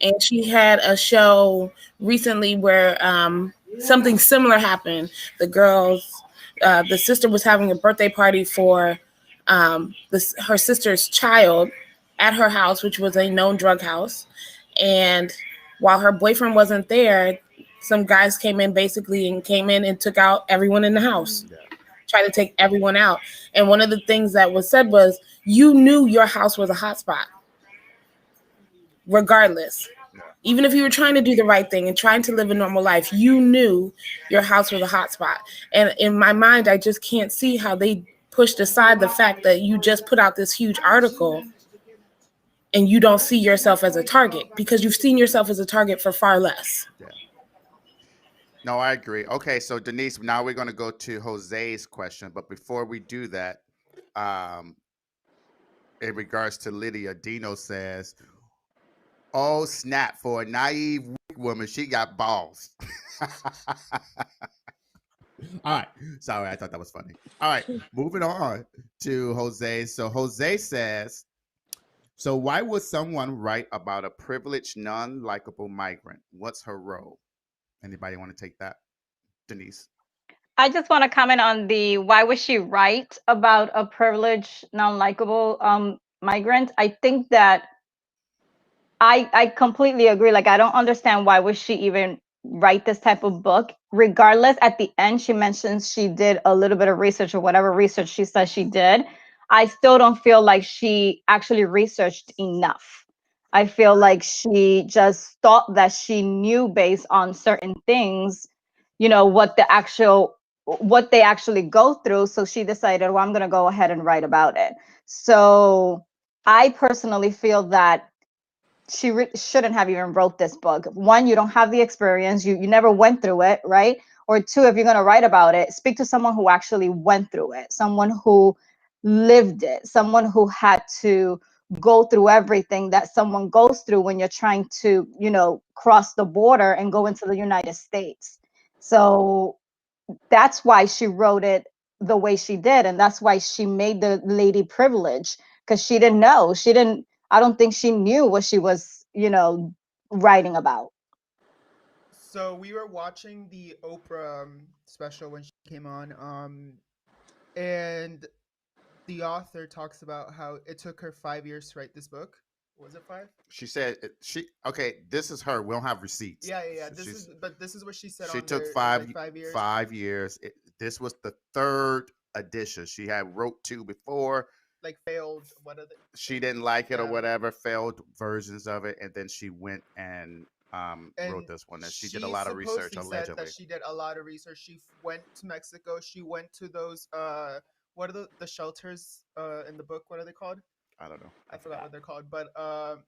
And she had a show recently where something similar happened. The sister was having a birthday party for her sister's child at her house, which was a known drug house. And while her boyfriend wasn't there, some guys came in and took out everyone in the house. Yeah. Tried to take everyone out. And one of the things that was said was, you knew your house was a hotspot. Regardless. Yeah. Even if you were trying to do the right thing and trying to live a normal life, you knew your house was a hotspot. And in my mind, I just can't see how they pushed aside the fact that you just put out this huge article and you don't see yourself as a target, because you've seen yourself as a target for far less. Yeah. No, I agree. Okay, so Denise, now we're going to go to Jose's question. But before we do that, in regards to Lydia, Dino says, oh, snap, for a naive weak woman, she got balls. All right. Sorry, I thought that was funny. All right, moving on to Jose. So Jose says, so why would someone write about a privileged, non-likable migrant? What's her role? Anybody want to take that? Denise. I just want to comment on why would she write about a privileged, non-likable migrant? I think that I completely agree. Like, I don't understand why would she even write this type of book. Regardless, at the end, she mentions she did a little bit of research or whatever research she says she did. I still don't feel like she actually researched enough. I feel like she just thought that she knew based on certain things, you know, what they actually go through. So she decided, well, I'm going to go ahead and write about it. So I personally feel that she shouldn't have even wrote this book. One, you don't have the experience. You never went through it, right? or two, if you're going to write about it, speak to someone who actually went through it, someone who lived it, someone who had to go through everything that someone goes through when you're trying to, cross the border and go into the United States. So that's why she wrote it the way she did. And that's why she made the lady privilege, because she didn't know. I don't think she knew what she was, writing about. So we were watching the Oprah special when she came on, and the author talks about how it took her 5 years to write this book. Was it 5? She said okay. This is her. We don't have receipts. Yeah. This is what she said. She on took there. It was 5 like 5 years. 5 years. This was the third edition. She had wrote 2 before. Like failed. What are they? She didn't like it or Yeah. whatever. Failed versions of it, and then she went and wrote this one. And she did a lot of research supposedly allegedly. said that she did a lot of research. She went to Mexico. She went to those what are the shelters in the book? What are they called? I don't know. I forgot what they're called, but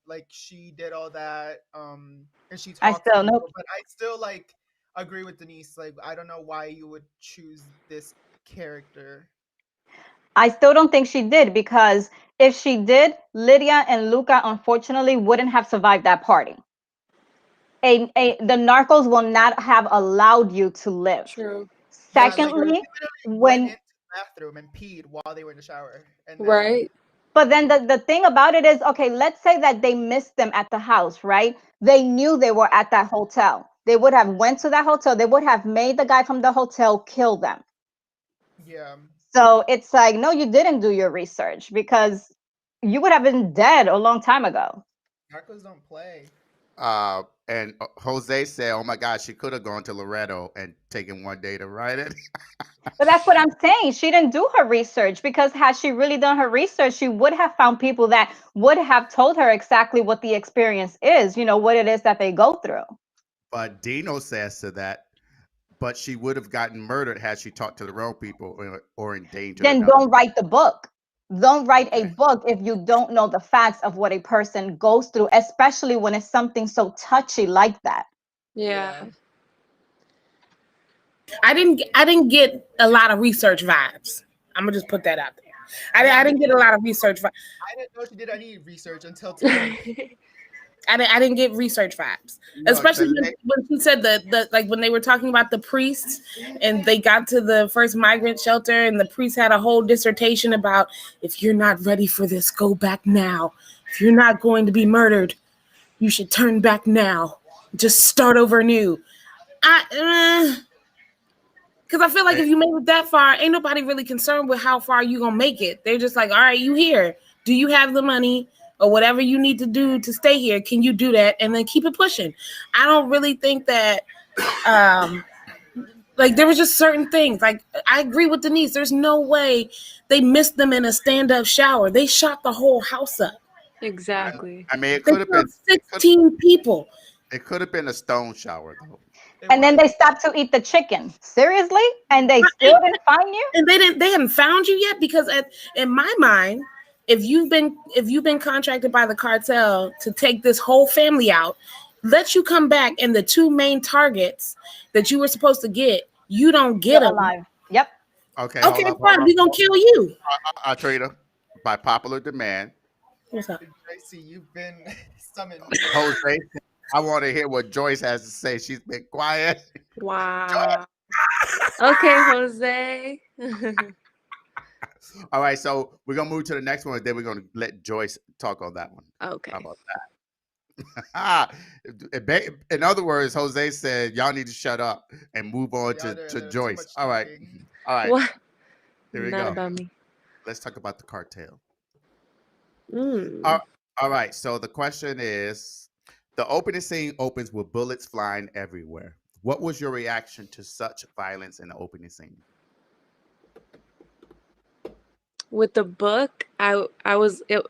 like she did all that, and she I talked to still people, know. but I still like agree with Denise. Like, I don't know why you would choose this character. I still don't think she did, because if she did, Lydia and Luca unfortunately wouldn't have survived that party. The narcos will not have allowed you to live. True. Yeah, like Secondly, they literally went when into the bathroom and peed while they were in the shower, and then Right. but then the thing about it is, okay, let's say that they missed them at the house, right? They knew they were at that hotel. They would have went to that hotel. They would have made the guy from the hotel kill them. yeah, So it's like, no, you didn't do your research, because you would have been dead a long time ago. narcos don't play. And Jose said, "Oh my God, she could have gone to Loretto and taken one day to write it." But that's what I'm saying. She didn't do her research, because had she really done her research, she would have found people that would have told her exactly what the experience is, what it is that they go through. But Dino says to that, but she would have gotten murdered had she talked to the wrong people or endangered Then another. don't write the book. Don't write a Okay. book if you don't know the facts of what a person goes through, especially when it's something so touchy like that. Yeah. I didn't get a lot of research vibes. I'm gonna just put that out there. I didn't get a lot of research vibes. I didn't know she did any research until today. I didn't get research vibes, especially when she said the like when they were talking about the priests and they got to the first migrant shelter and the priest had a whole dissertation about, if you're not ready for this, go back now. If you're not going to be murdered, you should turn back now. Just start over anew. Because I feel like if you made it that far, ain't nobody really concerned with how far you gonna make it. They're just like, all right, you here. Do you have the money or whatever you need to do to stay here? Can you do that? And then keep it pushing. I don't really think that, like, there was just certain things. Like, I agree with Denise. There's no way they missed them in a stand-up shower. They shot the whole house up. Exactly. I mean, it could have been 16 people. It could have been a stone shower though. And then they stopped to eat the chicken. Seriously? And they still didn't find you? And they hadn't found you yet, because in my mind, if you've been contracted by the cartel to take this whole family out, let you come back, and the two main targets that you were supposed to get, you don't get them alive. Yep. Okay, fine. We're gonna kill you. Trina, by popular demand. What's up? Tracy, you've been summoned. Jose, I want to hear what Joyce has to say. She's been quiet. Wow. Okay, Jose. All right, so we're gonna move to the next one, and then we're gonna let Joyce talk on that one. Okay. How about that? In other words, Jose said, "Y'all need to shut up and move on to Joyce." All right, all right. What? Here we Not go. about me. Let's talk about the cartel. Mm. All right. So the question is, the opening scene opens with bullets flying everywhere. What was your reaction to such violence in the opening scene? With the book, I was it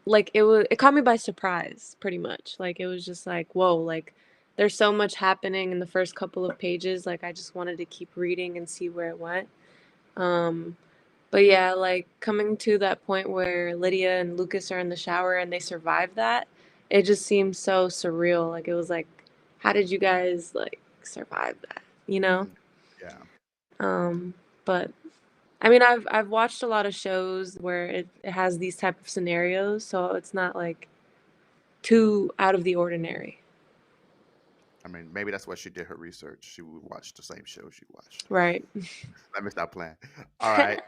caught me by surprise, pretty much. Like, it was just like, whoa, like there's so much happening in the first couple of pages. Like, I just wanted to keep reading and see where it went. But yeah, like coming to that point where Lydia and Lucas are in the shower and they survive that, it just seemed so surreal. Like, it was like, how did you guys like survive that? You know? Yeah. But I mean, I've watched a lot of shows where it has these type of scenarios, so it's not like too out of the ordinary. I mean, maybe that's why she did her research. She would watch the same show she watched. Right. Let me stop playing. All right.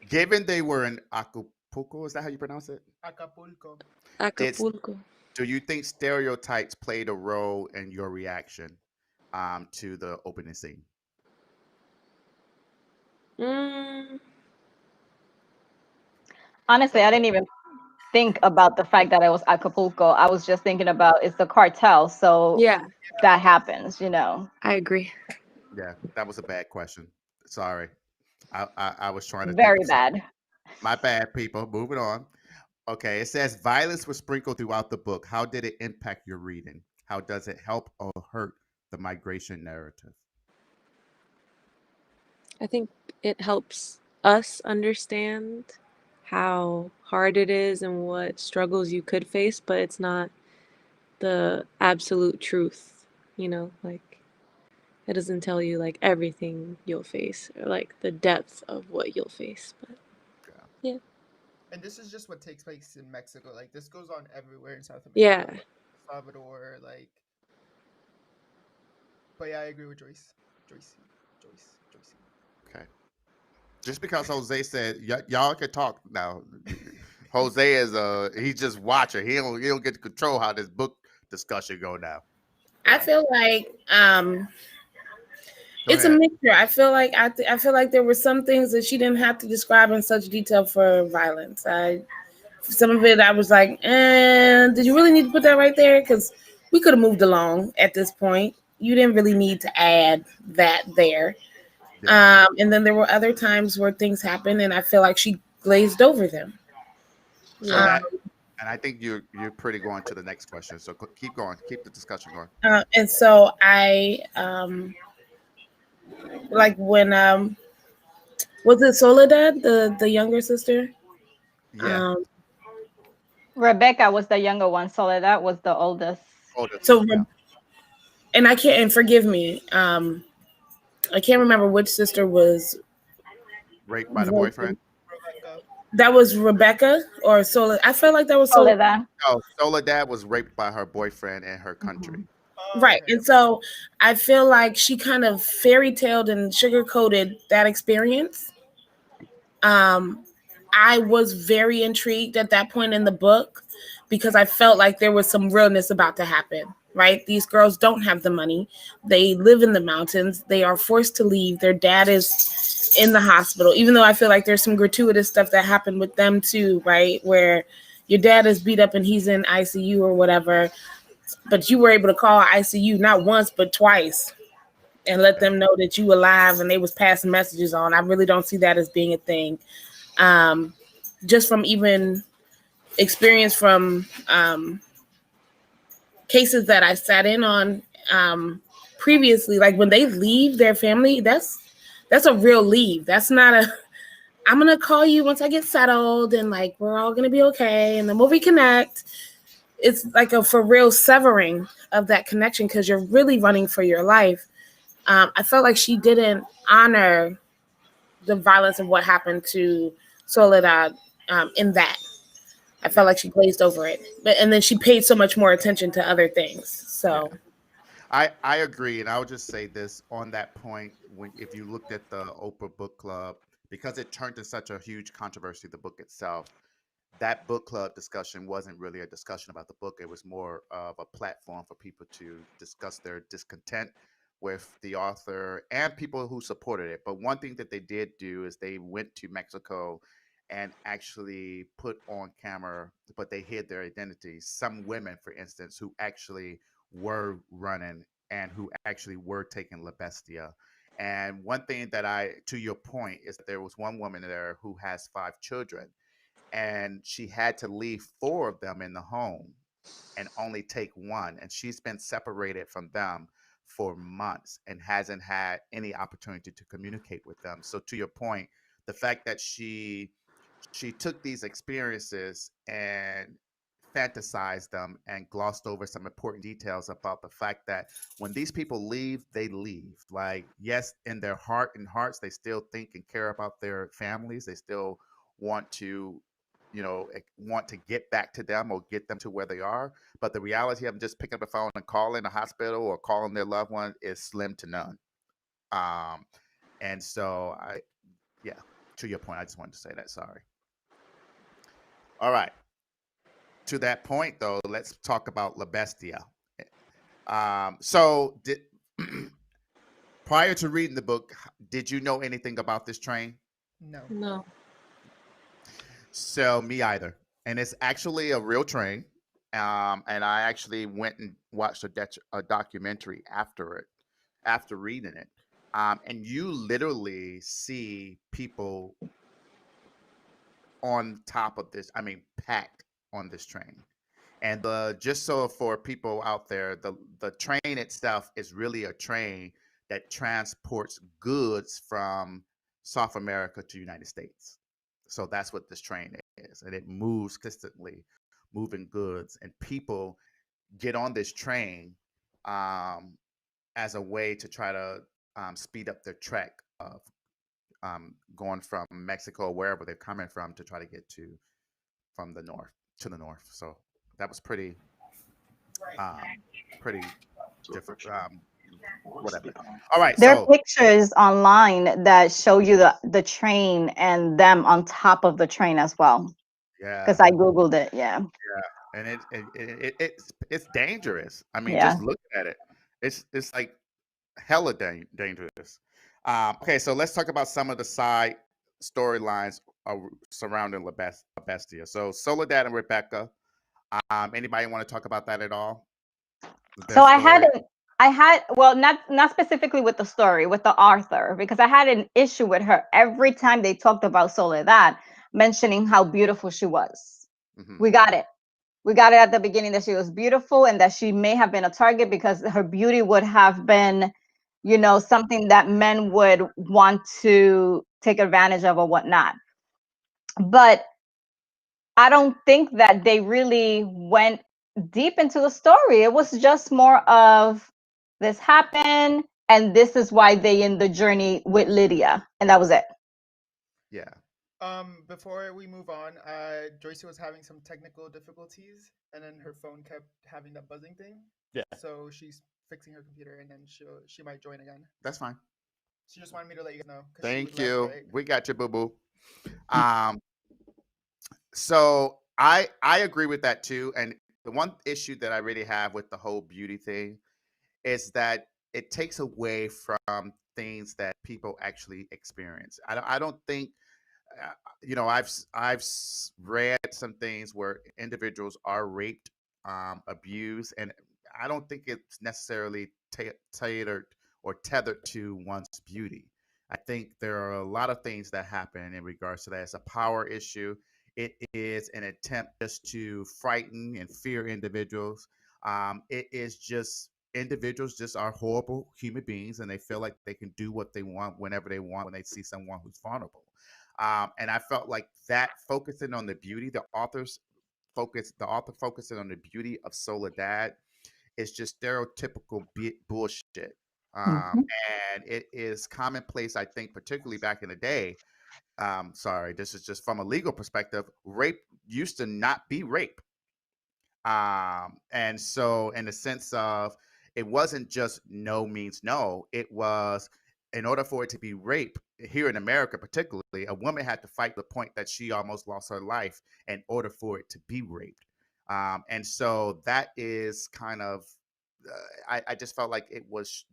Given they were in Acapulco, is that how you pronounce it? Acapulco. Did Acapulco. do you think stereotypes played a role in your reaction to the opening scene? Mm, Honestly, I didn't even think about the fact that it was Acapulco. I was just thinking about it's the cartel, so yeah, that happens, you know. I agree. Yeah, that was a bad question. Sorry. I was trying to think Very of something. bad. My bad, people. Moving on. Okay, it says violence was sprinkled throughout the book. How did it impact your reading? How does it help or hurt the migration narrative? I think it helps us understand how hard it is and what struggles you could face, but it's not the absolute truth, like it doesn't tell you like everything you'll face or like the depth of what you'll face. But Yeah. yeah. And this is just what takes place in Mexico. Like this goes on everywhere in South Yeah. America, like Salvador, like. But yeah, I agree with Joyce. Joyce. Okay. Just because Jose said y'all can talk now. Jose is he's just watching. He don't get to control how this book discussion go now. Go I ahead. feel like Go it's a ahead. mixture. I feel like I feel like there were some things that she didn't have to describe in such detail for violence. Some of it I was like, did you really need to put that right there? Because we could have moved along at this point. You didn't really need to add that there. Yeah. And then there were other times where things happened, and I feel like she glazed over them. So Yeah. Um, and I think you're pretty going to the next question. So keep going. Keep the discussion going. and so I like when was it Soledad, the younger sister? Yeah. Um, Rebecca was the younger one, Soledad was the oldest. Oldest. so Yeah. and I can't, and forgive me, I can't remember which sister was Raped by the boyfriend. Rebecca. that was Rebecca or Soledad. I felt like that was Soledad. Soledad. No, Soledad was raped by her boyfriend in her country. Mhm. Oh, Right. okay. And so I feel like she kind of fairy tailed and sugar coated that experience. Um, I was very intrigued at that point in the book because I felt like there was some realness about to happen. Right. These girls don't have the money. They live in the mountains. They are forced to leave. Their dad is in the hospital, even though I feel like there's some gratuitous stuff that happened with them too, right? Where your dad is beat up and he's in ICU or whatever, but you were able to call ICU not once but twice and let Yeah. them know that you alive and they was passing messages on. I really don't see that as being a thing. Um, just from even experience from cases that I sat in on previously, like when they leave their family, that's a real leave. That's not a I'm gonna call you once I get settled and like we're all gonna be okay and then we'll reconnect. It's like a for real severing of that connection because you're really running for your life. I felt like she didn't honor the violence of what happened to Soledad in that. I felt Yeah. like she glazed over it, but and then she paid so much more attention to other things. Yeah. So I agree, and I would just say this on that point. When if you looked at the Oprah Book Club, because it turned to such a huge controversy, the book itself, that book club discussion wasn't really a discussion about the book. It was more of a platform for people to discuss their discontent with the author and people who supported it. But one thing that they did do is they went to Mexico and actually put on camera, but they hid their identities. Some women, for instance, who actually were running and who actually were taking La Bestia. And one thing that to your point, is that there was one woman there who has 5 children, and she had to leave 4 of them in the home and only take one. And she's been separated from them for months and hasn't had any opportunity to communicate with them. So to your point, the fact that she took these experiences and fantasized them and glossed over some important details about the fact that when these people leave, they leave. Like, yes, in their heart and hearts, they still think and care about their families. They still want to, want to get back to them or get them to where they are. But the reality of them just picking up the phone and calling the hospital or calling their loved one is slim to none. Um, and so yeah, to your point, I just wanted to say that. Sorry. All right. To that point, though, let's talk about La Bestia. So, prior to reading the book, did you know anything about this train? No. No. So, me either. And it's actually a real train. And I actually went and watched a documentary after reading it. And you literally see people on top of this, packed on this train. And just so for people out there, the train itself is really a train that transports goods from South America to the United States. So that's what this train is, and it moves consistently, moving goods, and people get on this train um, as a way to try to speed up their trek of going from Mexico or wherever they're coming from to try to get from the north to the north. So that was pretty pretty different. Whatever. All right. There are So pictures online that show you the train and them on top of the train as well. yeah, Because I Googled it. Yeah. and it's dangerous. I mean, Yeah. just looking at it, it's like hella dangerous. Okay, so let's talk about some of the side storylines surrounding La Bestia. So Soledad and Rebecca. Anybody want to talk about that at all? Their So story. I had well, not specifically with the story, with the author, because I had an issue with her every time they talked about Soledad, mentioning how beautiful she was. Mhm. We got it. We got it at the beginning that she was beautiful and that she may have been a target because her beauty would have been, something that men would want to take advantage of or whatnot. But I don't think that they really went deep into the story. It was just more of this happened and this is why they in the journey with Lydia, and that was it. Yeah. Before we move on, Joyce was having some technical difficulties, and then her phone kept having that buzzing thing. Yeah. So she's fixing her computer, and then she might join again. That's fine. She just wanted me to let you know. Thank you. We got you, boo boo. So I agree with that too. And the one issue that I really have with the whole beauty thing is that it takes away from things that people actually experience. I don't think I've read some things where individuals are raped, abused, and I don't think it's necessarily tailored or tethered to one's beauty. I think there are a lot of things that happen in regards to that. It's a power issue. It is an attempt just to frighten and fear individuals. It is just individuals just are horrible human beings, and they feel like they can do what they want whenever they want when they see someone who's vulnerable. And I felt like that focusing on the beauty, the author focusing on the beauty of Soledad is just stereotypical bullshit. Mhm. And it is commonplace, I think, particularly back in the day. Sorry, this is just from a legal perspective. Rape used to not be rape. And so, in the sense of, it wasn't just no means no, it was, in order for it to be rape here in America, particularly, a woman had to fight the point that she almost lost her life in order for it to be raped. And so that is kind of, I just felt like it was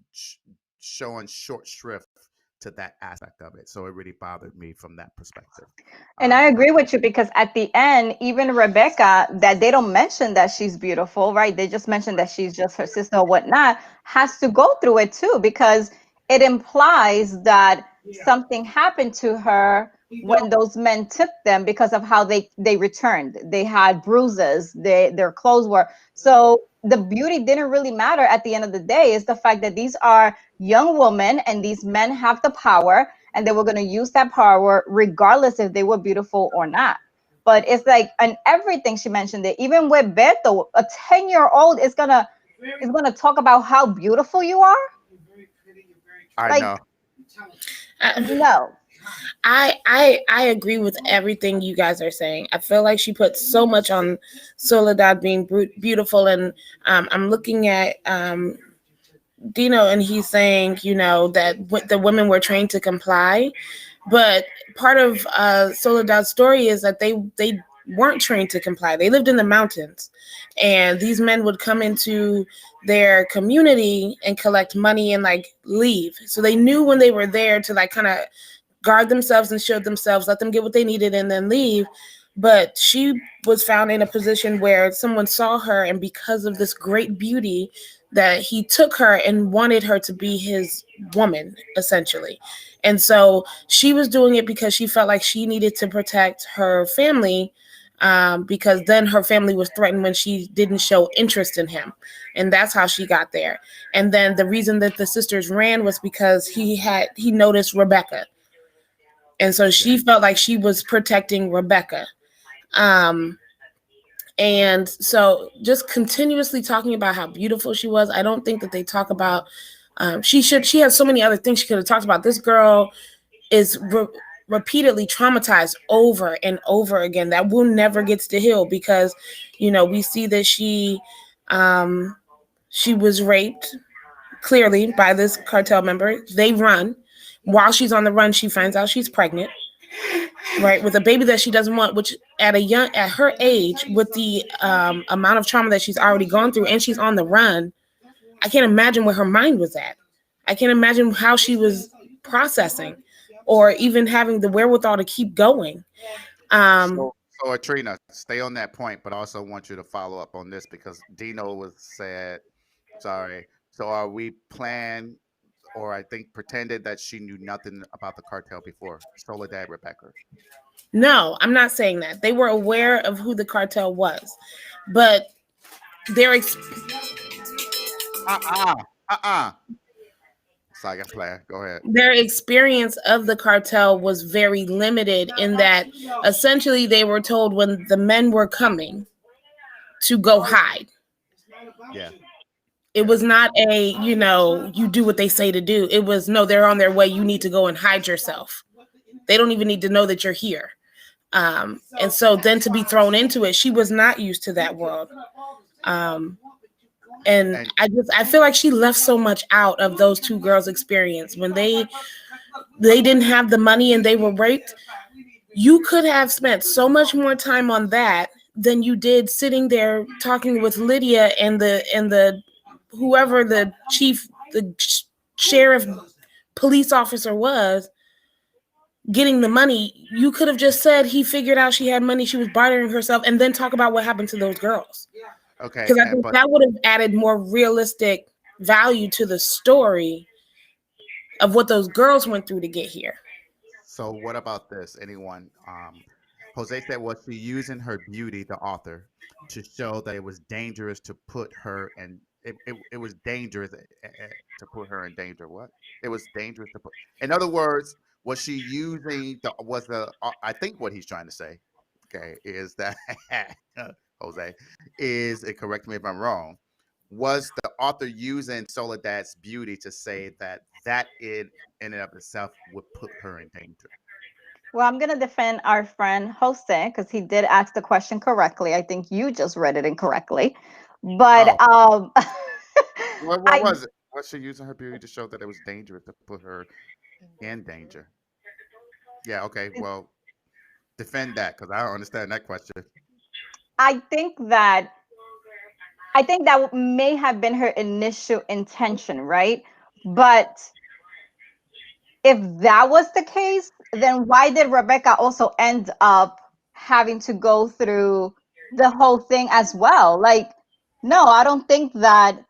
showing short shrift to that aspect of it. So it really bothered me from that perspective. And I agree with you because at the end, even Rebecca, that they don't mention that she's beautiful, right? They just mention that she's just her sister or whatnot, has to go through it too, because it implies that something happened to her when those men took them because of how they returned. They had bruises, their clothes were. So the beauty didn't really matter at the end of the day. Is the fact that these are young women and these men have the power and they were going to use that power regardless if they were beautiful or not. but it's like, and everything she mentioned it. Even with Beto, a 10-year-old is gonna talk about how beautiful you are. I Like, know. no. I agree with everything you guys are saying. I feel like she put so much on Soledad being beautiful, and I'm looking at Dino, and he's saying, that the women were trained to comply, but part of Soledad's story is that they weren't trained to comply. They lived in the mountains, and these men would come into their community and collect money and like leave. So they knew when they were there to like kind of guard themselves and shield themselves, let them get what they needed and then leave. But she was found in a position where someone saw her, and because of this great beauty, that he took her and wanted her to be his woman, essentially. And so she was doing it because she felt like she needed to protect her family, because then her family was threatened when she didn't show interest in him. And that's how she got there. And then the reason that the sisters ran was because he noticed Rebecca. And so Yeah. she felt like she was protecting Rebecca. Um, and so just continuously talking about how beautiful she was. I don't think that they talk about, she has so many other things she could have talked about. This girl is repeatedly traumatized over and over again. That wound never gets to heal because, we see that she was raped clearly by this cartel member. They run. While she's on the run, she finds out she's pregnant, right, with a baby that she doesn't want, which at her age, with the amount of trauma that she's already gone through, and she's on the run, I can't imagine where her mind was at. I can't imagine how she was processing or even having the wherewithal to keep going. So, so Trina, stay on that point, but I also want you to follow up on this because Dino was said, sorry. So are we planned, or I think pretended that she knew nothing about the cartel before Soledad Rebecca? No, I'm not saying that. They were aware of who the cartel was, but their Uh-uh. Uh-uh. Sorry, I'm playing. Go ahead. their experience of the cartel was very limited in that essentially they were told when the men were coming to go hide. Yeah. It Yeah. was not you do what they say to do. It was, no, they're on their way. You need to go and hide yourself. They don't even need to know that you're here. And so then to be thrown into it, she was not used to that world. And And I feel like she left so much out of those two girls' experience when they didn't have the money and they were raped. You could have spent so much more time on that than you did sitting there talking with Lydia and the whoever the chief, the sheriff, police officer was, getting the money. You could have just said he figured out she had money, she was bartering herself, and then talk about what happened to those girls. okay, Because I think but that would have added more realistic value to the story of what those girls went through to get here. so what about this? Anyone? Jose said, was she using her beauty, the author, to show that it was dangerous to put her in? It was dangerous to put her in danger. What? It was dangerous to put. In other words, was she using the? Was the? I think what he's trying to say, okay, is that Jose is. And correct me if I'm wrong. Was the author using Soledad's beauty to say that in and of itself would put her in danger? Well, I'm going to defend our friend Jose because he did ask the question correctly. I think you just read it incorrectly. But Oh, what I was it? Was she using her beauty to show that it was dangerous to put her in danger? Yeah, okay. Well, defend that because I don't understand that question. I think that may have been her initial intention, right? But if that was the case, then why did Rebecca also end up having to go through the whole thing as well? Like, no, I don't think that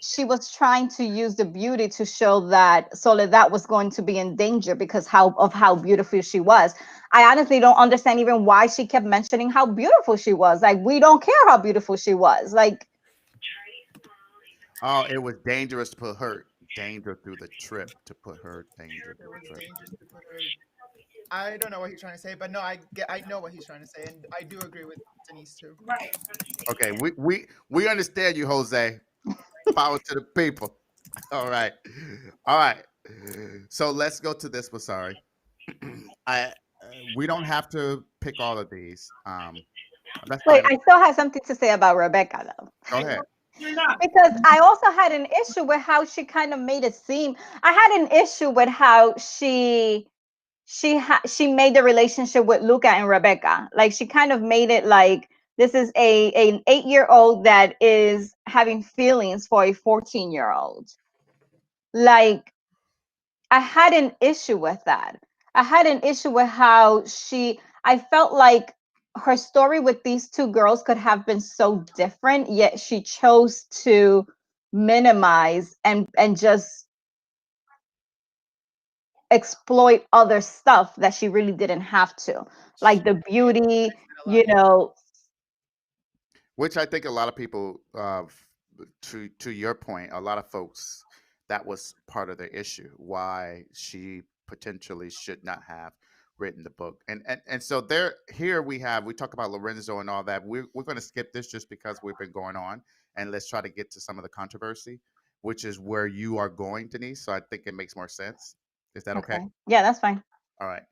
she was trying to use the beauty to show that Soledad was going to be in danger because how beautiful she was. I honestly don't understand even why she kept mentioning how beautiful she was. Like, we don't care how beautiful she was. Like, Oh, it was dangerous to put her danger through the trip to put her danger It through the was trip. dangerous to put her I don't know what he's trying to say, but no, I know what he's trying to say, and I do agree with Denise too. Okay, we understand you, Jose. Power to the people. All right, all right. So let's go to this one. Sorry, I we don't have to pick all of these. That's Wait, fine. I still have something to say about Rebecca though. Go ahead. Because I also had an issue with how she kind of made it seem. I had an issue with how she made the relationship with Luca and Rebecca. Like she kind of made it like this is a an 8-year-old that is having feelings for a 14-year-old. Like I had an issue with that. I had an issue with how I felt like her story with these two girls could have been so different, yet she chose to minimize and just exploit other stuff that she really didn't have to, like the beauty, you know. Which I think a lot of people, to your point, a lot of folks, that was part of the issue why she potentially should not have written the book. And so there, here we talk about Lorenzo and all that. We're going to skip this just because we've been going on, and let's try to get to some of the controversy, which is where you are going, Denise. So I think it makes more sense. Is that okay? Okay, yeah, that's fine. All right.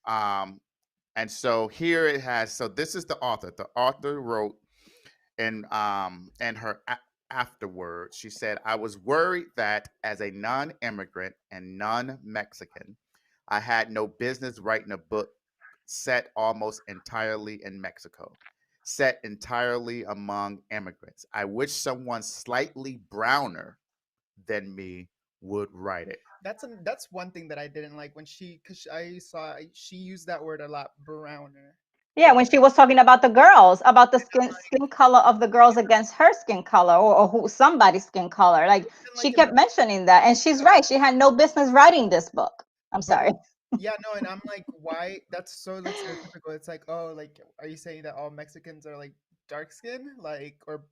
Um, and so here it has. So this is the author. The author wrote and her afterwards, she said, I was worried that as a non-immigrant and non-Mexican, I had no business writing a book set almost entirely in Mexico, set entirely among immigrants. I wish someone slightly browner than me would write it. That's one thing that I didn't like when because I saw she used that word a lot, browner. Yeah, when she was talking about the girls, about the skin color of the girls against her skin color, or who somebody's skin color. Like she Like in the kept mentioning that, and she's right. She had no business writing this book. I'm but sorry. yeah, no, and I'm like, why? That's so like stereotypical. It's like, oh, like, are you saying that all Mexicans are like dark skin, like, or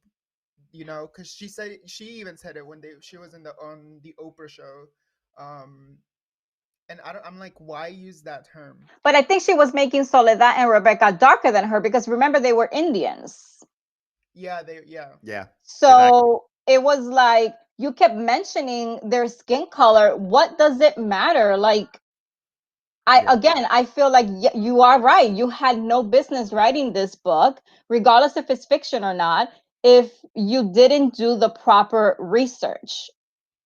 because she even said it when she was in the on the Oprah show, um, and I'm like, why use that term? But I think she was making Soledad and Rebecca darker than her because remember they were Indians. Yeah, yeah. Yeah, exactly. So it was like you kept mentioning their skin color. What does it matter? Like Yeah. I feel like you are right. You had no business writing this book, regardless if it's fiction or not, if you didn't do the proper research.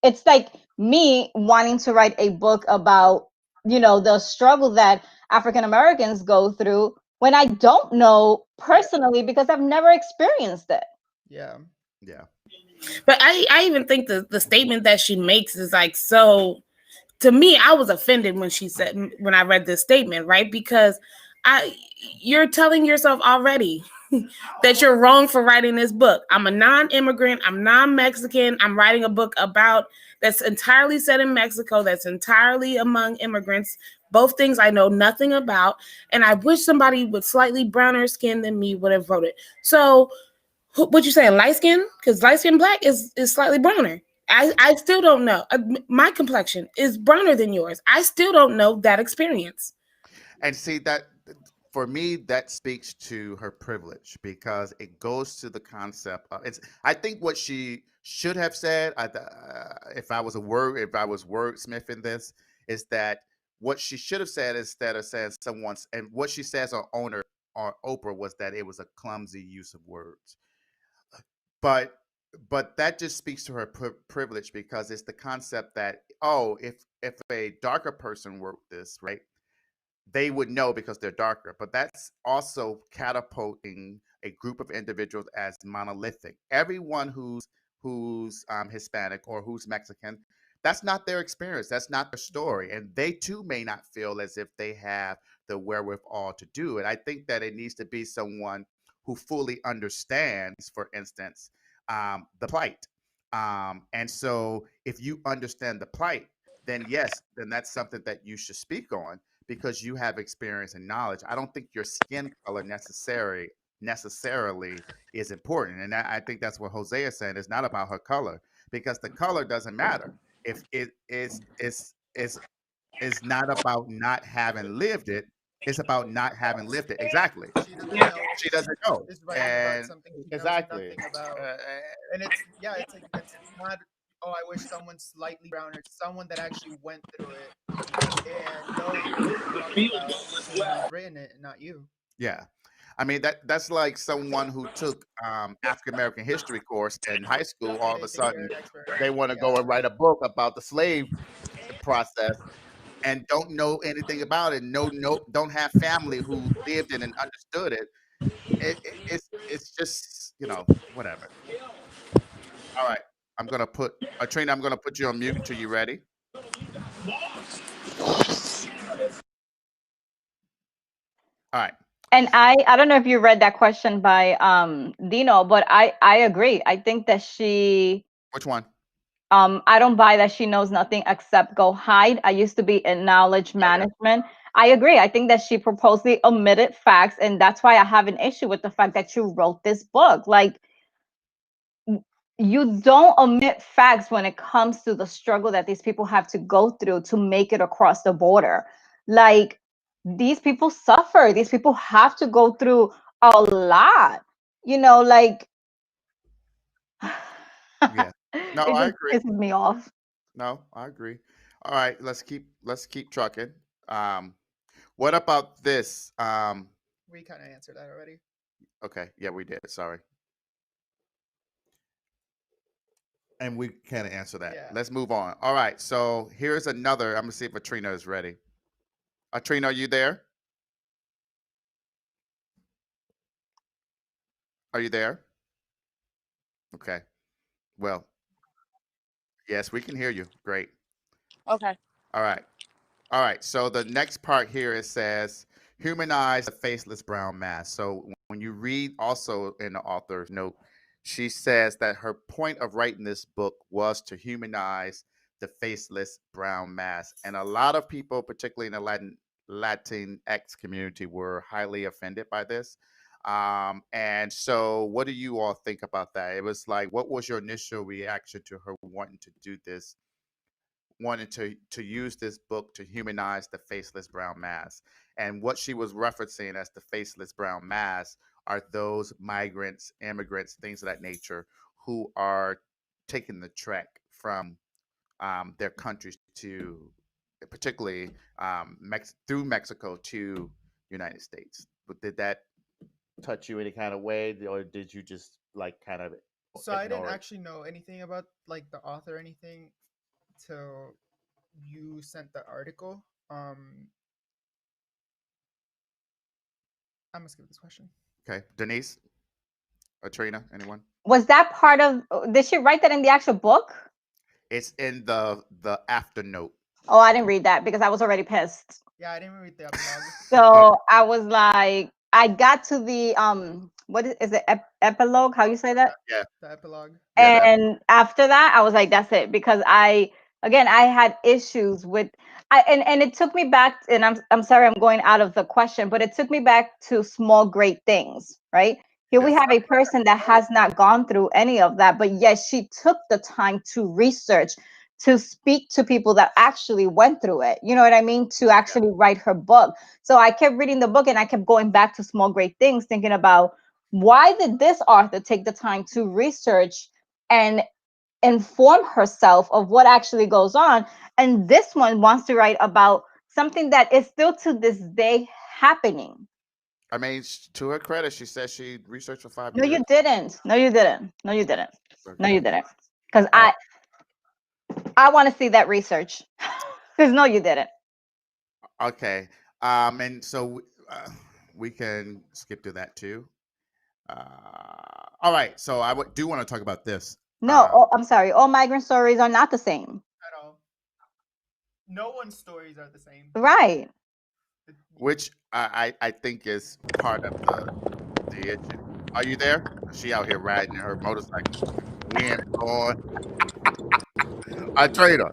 It's like me wanting to write a book about, the struggle that African Americans go through when I don't know personally because I've never experienced it. Yeah. Yeah. But I even think the statement that she makes is like so. To me, I was offended when I read this statement, right? Because you're telling yourself already that you're wrong for writing this book. I'm a non-immigrant. I'm non-Mexican. I'm writing a book about that's entirely set in Mexico. That's entirely among immigrants. Both things I know nothing about, and I wish somebody with slightly browner skin than me would have wrote it. So what you saying, light skin? Because light skin black is slightly browner. I still don't know. My complexion is browner than yours. I still don't know that experience. And see that for me, that speaks to her privilege because it goes to the concept of it's. I think what she should have said, if I was wordsmithing this, is that what she should have said instead of saying someone's, and what she says on owner or Oprah was that it was a clumsy use of words. But that just speaks to her privilege because it's the concept that, oh, if a darker person wrote this, right, they would know because they're darker. But that's also catapulting a group of individuals as monolithic. Everyone who's Hispanic or who's Mexican, that's not their experience. That's not their story, and they too may not feel as if they have the wherewithal to do it. I think that it needs to be someone who fully understands, for instance, the plight. And so, if you understand the plight, then yes, then that's something that you should speak on because you have experience and knowledge. I don't think your skin color necessarily is important, and I think that's what Jose is saying. It's not about her color because the color doesn't matter if it is is not about not having lived it. It's about not having lived it. Exactly. She doesn't know. She doesn't know. Is writing about And something she knows exactly. nothing about. And it's like it's not. Oh, I wish someone slightly brown or someone that actually went through it and knows what they're talking about should have written it, and not you. Yeah. I mean that's like someone who took African American history course in high school. All And of they a think they're sudden, an expert. they want to Yeah. go and write a book about the slave process and don't know anything about it. Don't have family who lived it and understood it. It's just whatever. All right, I'm gonna put Trina. I'm gonna put you on mute until you're ready. All right. And I don't know if you read that question by Dino, but I agree. I think that she Which one? I don't buy that she knows nothing except go hide. I used to be in knowledge management. I agree. I think that she purposely omitted facts, and that's why I have an issue with the fact that you wrote this book. Like, you don't omit facts when it comes to the struggle that these people have to go through to make it across the border. Like, these people suffer. These people have to go through a lot. Like, Yeah. No, it I just agree. pisses me off. No, I agree. All right, let's keep trucking. What about this? We kind of answered that already. Okay, yeah, we did. Sorry. And we can't answer that. Yeah. Let's move on. All right, so here's another. I'm gonna see if Atrina is ready. Atrina, are you there? Are you there? Okay. Well, yes, we can hear you. Great. Okay. All right. All right. So the next part here it says humanize the faceless brown mass. So when you read also in the author's note, she says that her point of writing this book was to humanize the faceless brown mass. And a lot of people, particularly in the Latinx community, were highly offended by this. And so what do you all think about that? It was like, what was your initial reaction to her wanting to do this, wanted to use this book to humanize the faceless brown mass? And what she was referencing as the faceless brown mass are those migrants, immigrants, things of that nature, who are taking the trek from their countries to, particularly through Mexico to United States. But did that touch you any kind of way, or did you just like kind of So I didn't ignore it? actually know anything about like the author or anything till you sent the article. I'm gonna skip this question. Okay, Denise, Atrina, anyone? Was that part of? Did she write that in the actual book? It's in the after note. Oh, I didn't read that because I was already pissed. Yeah, I didn't read the epilogue. So I was like, I got to the what is it, epilogue? How you say that? Yeah, The epilogue. yeah, that. And after that, I was like, that's it, because I had issues with and it took me back, and I'm sorry, I'm going out of the question, but it took me back to small great things, right? Here we Yes. have a person that has not gone through any of that, but yet she took the time to research, to speak to people that actually went through it. You know what I mean? To actually write her book. So I kept reading the book and I kept going back to small great things, thinking about, why did this author take the time to research and inform herself of what actually goes on? And this one wants to write about something that is still to this day happening. I mean, to her credit, she said she researched for 5 No, years. you didn't. No, you didn't. No, you didn't. No, Okay. you didn't. Because Uh, I want to see that research. Because no, you didn't. Okay. And so we can skip to that too. All right. So I do want to talk about this. No, I'm sorry. All migrant stories are not the same. At all. No one's stories are the same. Right. Which I think is part of the issue. Are you there? She out here riding her motorcycle, wind blowing. I trade her.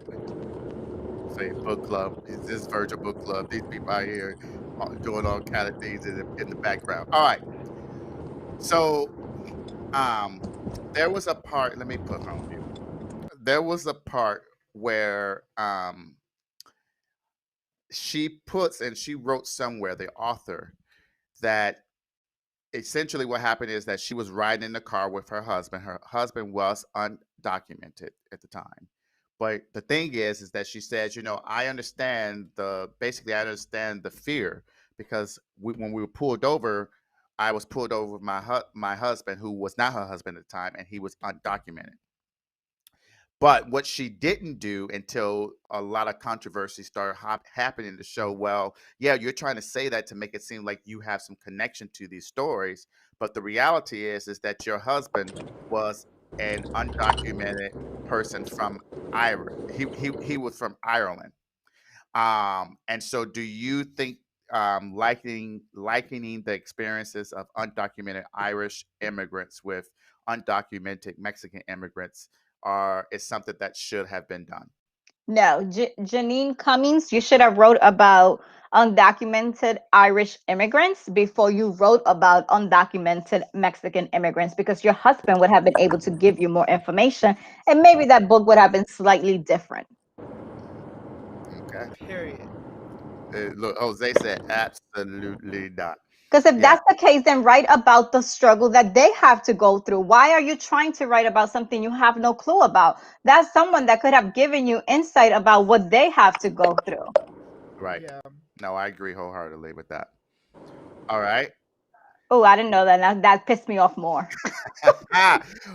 Say book club. This virtual book club. These people out here doing all kind of things in the background. All right. So there was a part. Let me put her on mute. There was a part where she puts, and she wrote somewhere, the author, that essentially what happened is that she was riding in the car with her husband. Her husband was undocumented at the time. But the thing is that she says, I understand I understand the fear, because when we were pulled over, I was pulled over with my husband, who was not her husband at the time, and he was undocumented. But what she didn't do, until a lot of controversy started happening to show, well, yeah, you're trying to say that to make it seem like you have some connection to these stories, but the reality is that your husband was an undocumented person from Ireland. He was from Ireland. And so, do you think likening the experiences of undocumented Irish immigrants with undocumented Mexican immigrants is something that should have been done? No, Jeanine Cummins, you should have wrote about undocumented Irish immigrants before you wrote about undocumented Mexican immigrants, because your husband would have been able to give you more information, and maybe that book would have been slightly different. Okay. Period. Look, Jose said absolutely not. Because if Yeah, that's the case, then write about the struggle that they have to go through. Why are you trying to write about something you have no clue about? That's someone that could have given you insight about what they have to go through. right. Yeah. No, I agree wholeheartedly with that. All right. Oh, I didn't know that. That pissed me off more.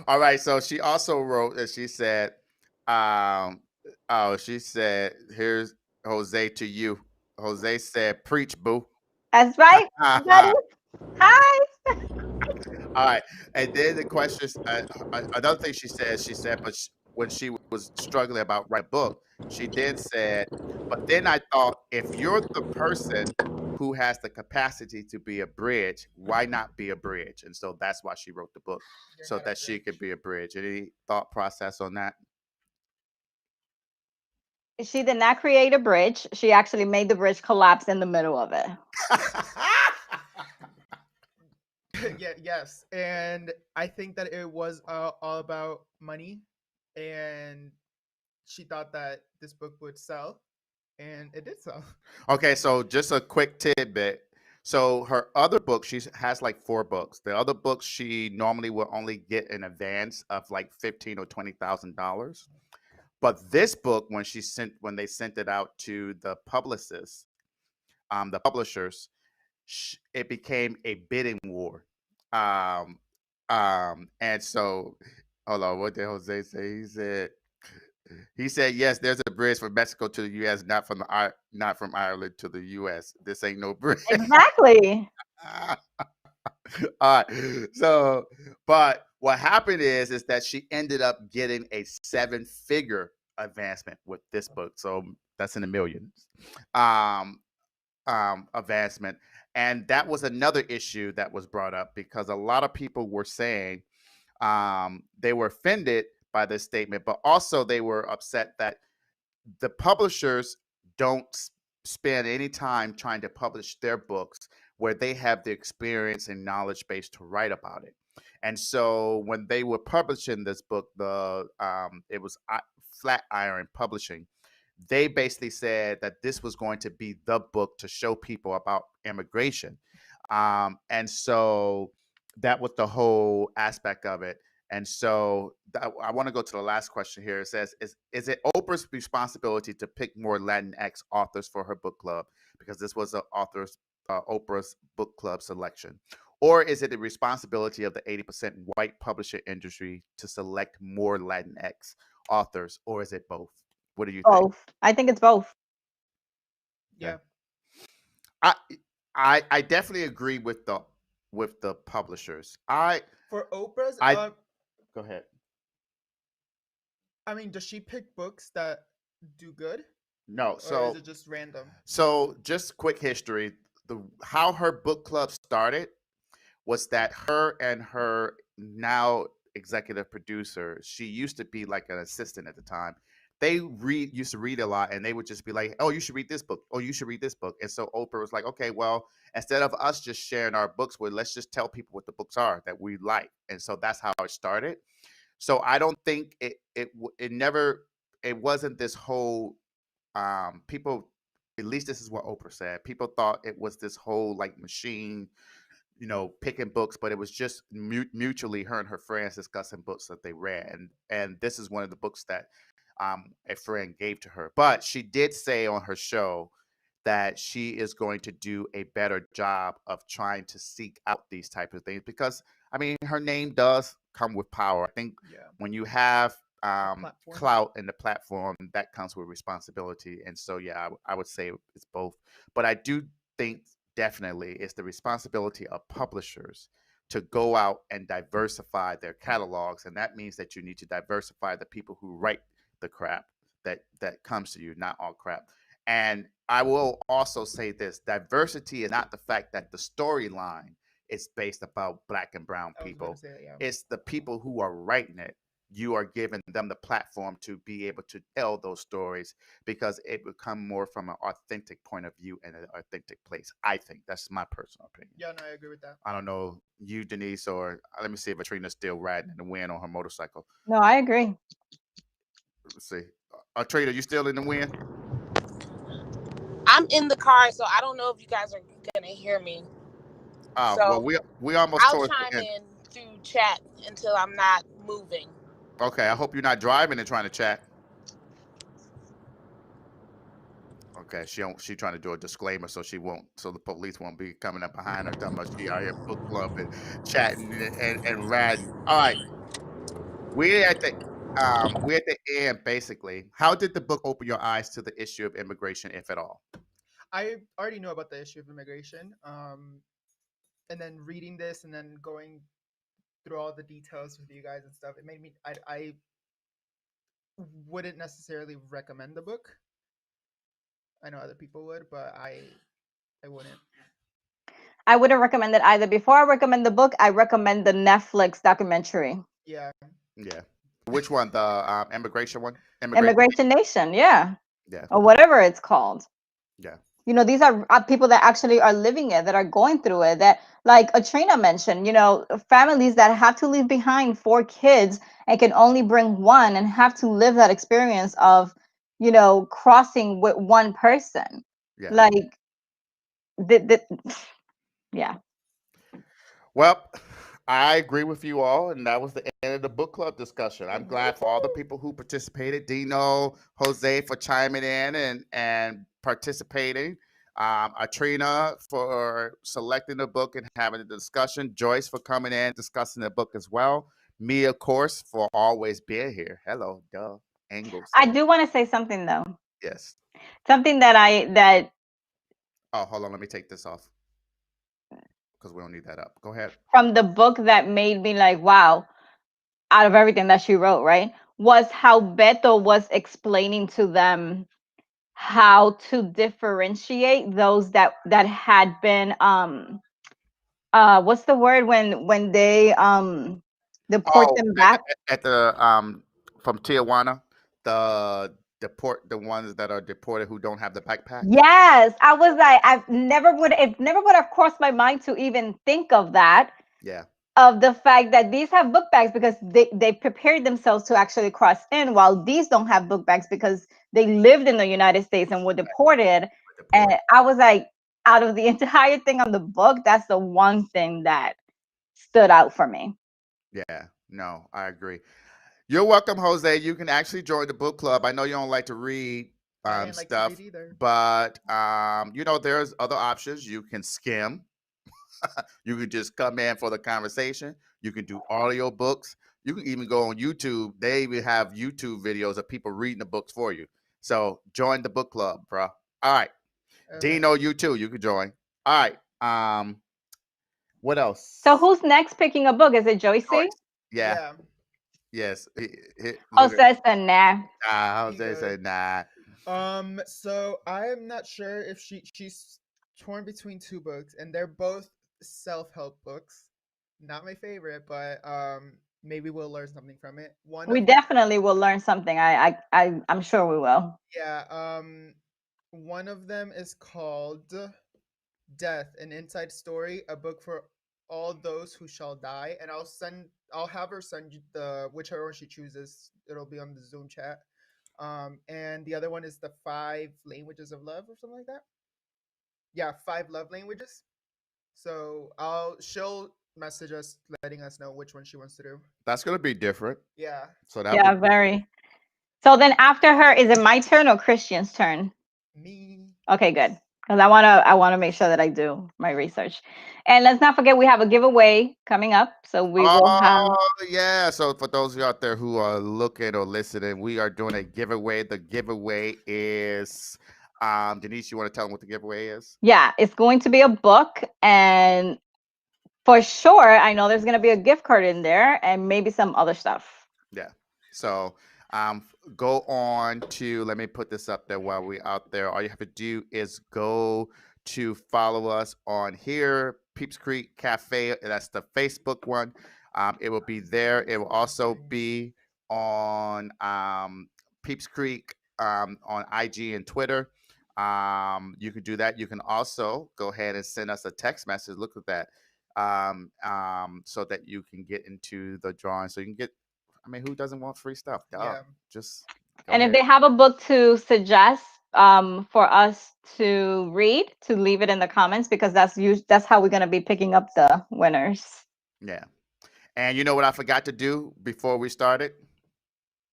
All right. So she also wrote that she said, um, oh, she said, here's Jose to you. Jose said, preach, boo. That's right, buddy. All Hi. right. And then the questions, another thing she said, when she was struggling about writing a book, she then said, but then I thought, if you're the person who has the capacity to be a bridge, why not be a bridge? And so that's why she wrote the book, You're so not a that she could bridge. be a bridge. Any thought process on that? She did not create a bridge. She actually made the bridge collapse in the middle of it. Yeah, yes. And I think that it was all about money. And she thought that this book would sell. And it did sell. Okay, so just a quick tidbit. So her other book, she has like 4 books. The other books she normally will only get an advance of like $15,000 or $20,000. But this book, when they sent it out to the publicists, the publishers, it became a bidding war. Um, and so, hold on, what did Jose say? He said, yes, there's a bridge from Mexico to the U.S., not from Ireland to the U.S. This ain't no bridge. Exactly. All right. So, but what happened is that she ended up getting a 7-figure advancement with this book. So that's in the millions. Um, advancement. And that was another issue that was brought up, because a lot of people were saying they were offended by this statement, but also they were upset that the publishers don't spend any time trying to publish their books where they have the experience and knowledge base to write about it. And so when they were publishing this book, it was Flatiron Publishing. They basically said that this was going to be the book to show people about immigration, and so that was the whole aspect of it. And so I want to go to the last question here. It says, is it Oprah's responsibility to pick more Latinx authors for her book club? Because this was Oprah's book club selection. Or is it the responsibility of the 80% white publisher industry to select more Latinx authors? Or is it both? What do you think? Both. I think it's both. Yeah. I I definitely agree with the publishers. For Oprah's, I Go ahead. I mean, does she pick books that do good? No, Or is so it just random? just quick history. How her book club started was that her and her now executive producer, she used to be like an assistant at the time. They used to read a lot, and they would just be like, "Oh, you should read this book. Oh, you should read this book." And so Oprah was like, "Okay, well, instead of us just sharing our books, well, let's just tell people what the books are that we like." And so that's how it started. So I don't think it never, it wasn't this whole people at least this is what Oprah said. People thought it was this whole like machine, picking books, but it was just mutually her and her friends discussing books that they read, and this is one of the books that a friend gave to her. But she did say on her show that she is going to do a better job of trying to seek out these types of things because I mean her name does come with power. I think Yeah. when you have Platform. clout in the platform, that comes with responsibility. And so, yeah, I would say it's both. But I do think definitely it's the responsibility of publishers to go out and diversify their catalogs. And that means that you need to diversify the people who write the crap that comes to you, not all crap. And I will also say this: diversity is not the fact that the storyline is based about black and brown I was going people. to say that, yeah. It's the people who are writing it. You are giving them the platform to be able to tell those stories because it would come more from an authentic point of view and an authentic place. I think that's my personal opinion. Yeah, no, I agree with that. I don't know you, Denise, or let me see if Trina's still riding in the wind on her motorcycle. No, I agree. Let's see. Trina, you still in the wind? I'm in the car, so I don't know if you guys are gonna hear me. Well, So we almost I'll towards chime the end. in through chat until I'm not moving. Okay, I hope you're not driving and trying to chat. Okay, she trying to do a disclaimer so the police won't be coming up behind her talking about she out here book club and chatting and riding. All right, we're at the end basically. How did the book open your eyes to the issue of immigration, if at all? I already know about the issue of immigration, and then reading this and then going through all the details with you guys and stuff, it made me. I wouldn't necessarily recommend the book. I know other people would, but I wouldn't. I wouldn't recommend it either. Before I recommend the book, I recommend the Netflix documentary. Yeah. Yeah. Which one? The immigration one? Immigration Nation, yeah. Yeah. Or whatever it's called. Yeah. These are people that actually are living it, that are going through it, that, like Atrina mentioned, families that have to leave behind 4 kids and can only bring one and have to live that experience of, crossing with one person. Yeah. Like, yeah. Well, I agree with you all, and that was the end of the book club discussion. I'm glad for all the people who participated. Dino, Jose for chiming in and participating. Atrina for selecting the book and having a discussion. Joyce for coming in, discussing the book as well. Me, of course, for always being here. Hello, duh. Angles. I do want to say something though. Yes. Something that Oh, hold on. Let me take this off because we don't need that up. Go ahead. from the book that made me like, wow, out of everything that she wrote, right, was how Beto was explaining to them how to differentiate those that had been what's the word when they deport Oh, them back. at the from Tijuana, the ones that are deported who don't have the backpack. Yes, I was like, it never would have crossed my mind to even think of that. Yeah. Of the fact that these have book bags because they prepared themselves to actually cross in, while these don't have book bags because they lived in the United States and were deported. And I was like, out of the entire thing on the book, that's the one thing that stood out for me. Yeah. No, I agree. You're welcome, Jose. You can actually join the book club. I know you don't like to read I didn't like to stuff, read either. but there's other options. You can skim. You can just come in for the conversation. You can do audio books. You can even go on YouTube. They even have YouTube videos of people reading the books for you. So join the book club, bro. All right. Okay. Dino, you too. You can join. All right. What else? So who's next picking a book? Is it Joyce? Yeah. Yes. Jose said nah. Jose said nah. So I'm not sure if she's torn between 2 books, and they're both self-help books. Not my favorite, but maybe we'll learn something from it. We definitely will learn something. I'm sure we will. Yeah. One of them is called Death, an Inside Story, a book for all those who shall die. And I'll have her send you whichever one she chooses. It'll be on the Zoom chat. And the other one is the 5 languages of love or something like that. Yeah, 5 love languages. So she'll message us letting us know which one she wants to do. That's gonna be different. Yeah. So that Yeah, would very. So then after her, is it my turn or Christian's turn? Me. Okay, good. Because I wanna make sure that I do my research. And let's not forget we have a giveaway coming up. So we will have yeah. So for those of you out there who are looking or listening, we are doing a giveaway. The giveaway is Denise, you want to tell them what the giveaway is? yeah, it's going to be a book, and for sure, I know there's gonna be a gift card in there and maybe some other stuff. Yeah. So go on to, let me put this up there while we're out there. All you have to do is go to follow us on here, Peeps Creek Cafe. That's the Facebook one. It will be there. It will also be on Peeps Creek on IG and Twitter. You can do that. You can also go ahead and send us a text message. Look at that. So that you can get into the drawing. So you can get, I mean, who doesn't want free stuff? Duh. Yeah. Just go And if ahead. they have a book to suggest for us to read, to leave it in the comments, because that's how we're gonna be picking up the winners. Yeah. And you know what I forgot to do before we started?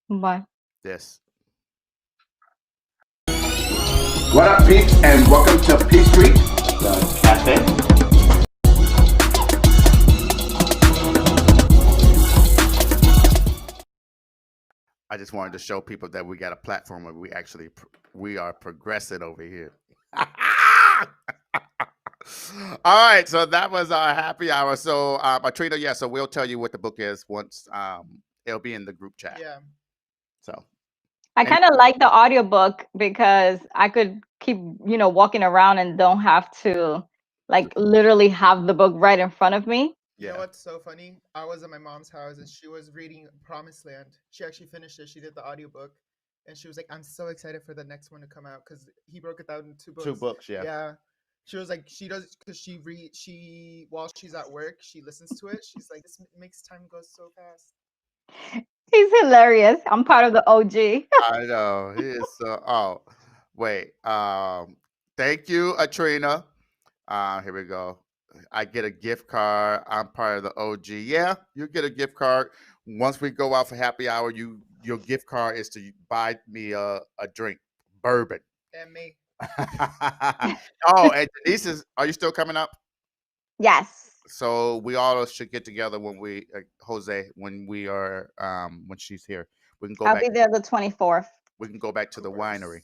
Bye. This. What up, peeps, and welcome to Peeps Creek, the cafe. I just wanted to show people that we got a platform where we are progressing over here. All right, so that was our happy hour. So, Atrina, yeah, so we'll tell you what the book is once it'll be in the group chat. Yeah. So, I kind of like the audiobook because I could keep, walking around and don't have to like literally have the book right in front of me. You know yeah. what's so funny? I was at my mom's house and she was reading Promised Land. She actually finished it. She did the audiobook. And she was like, I'm so excited for the next one to come out because he broke it down in 2 books. 2 books, yeah. Yeah. She was like, she does, because while she's at work, she listens to it. She's like, this makes time go so fast. He's hilarious. I'm part of the OG. I know. He is so, oh, wait. Thank you, Atrina. Here we go. I get a gift card. I'm part of the OG. Yeah, you get a gift card. Once we go out for happy hour, your gift card is to buy me a drink, bourbon. And me. Oh, and Denise are you still coming up? Yes. So we all should get together when we, Jose, when we are, when she's here. We can go I'll back. be there the 24th. We can go back to the winery.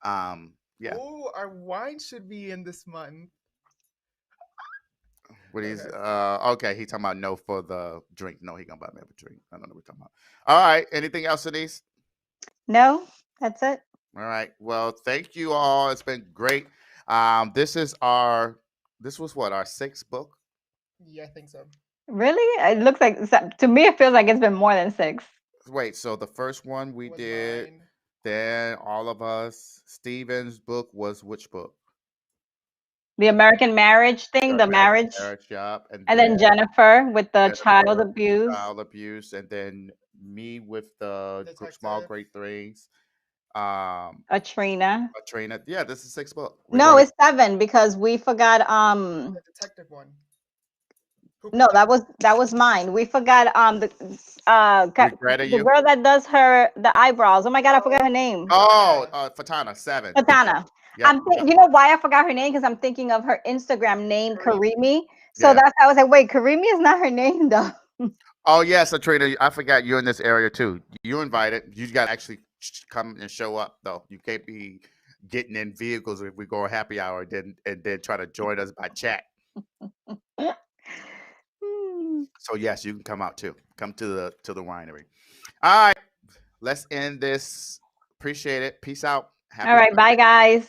Yeah. Oh, our wine should be in this month. What he's Okay. Okay, he talking about no for the drink. No, he gonna buy me a drink. I don't know what we're talking about. All right. Anything else, Denise? No, that's it. All right. Well, thank you all. It's been great. This was what, our 6th book? Yeah, I think so. Really? It looks like, to me, it feels like it's been more than 6. Wait, so the first one we Was did, mine. then all of us. Steven's book was which book? The American marriage thing, the marriage. Shop, And then Jennifer with the child Jennifer, abuse. child abuse, and then me with the small Detective. great things. Atrina. Atrina. Yeah, this is 6th book. No, it's 7 because we forgot. The detective one. Who No, protects- that was mine. We forgot Regretta the you? girl that does the eyebrows. Oh my god, I forgot her name. Oh, Fatana, 7. Katana. Yeah. You know why I forgot her name? Because I'm thinking of her Instagram name, Karimi. So Yeah. that's why I was like, wait, Karimi is not her name though. Oh yes, Atrina, I forgot you're in this area too. You're invited. You got to actually come and show up though. You can't be getting in vehicles if we go a happy hour and then try to join us by chat. So yes, you can come out too. Come to the winery. All right, let's end this. Appreciate it. Peace out. Happy All right, bye guys.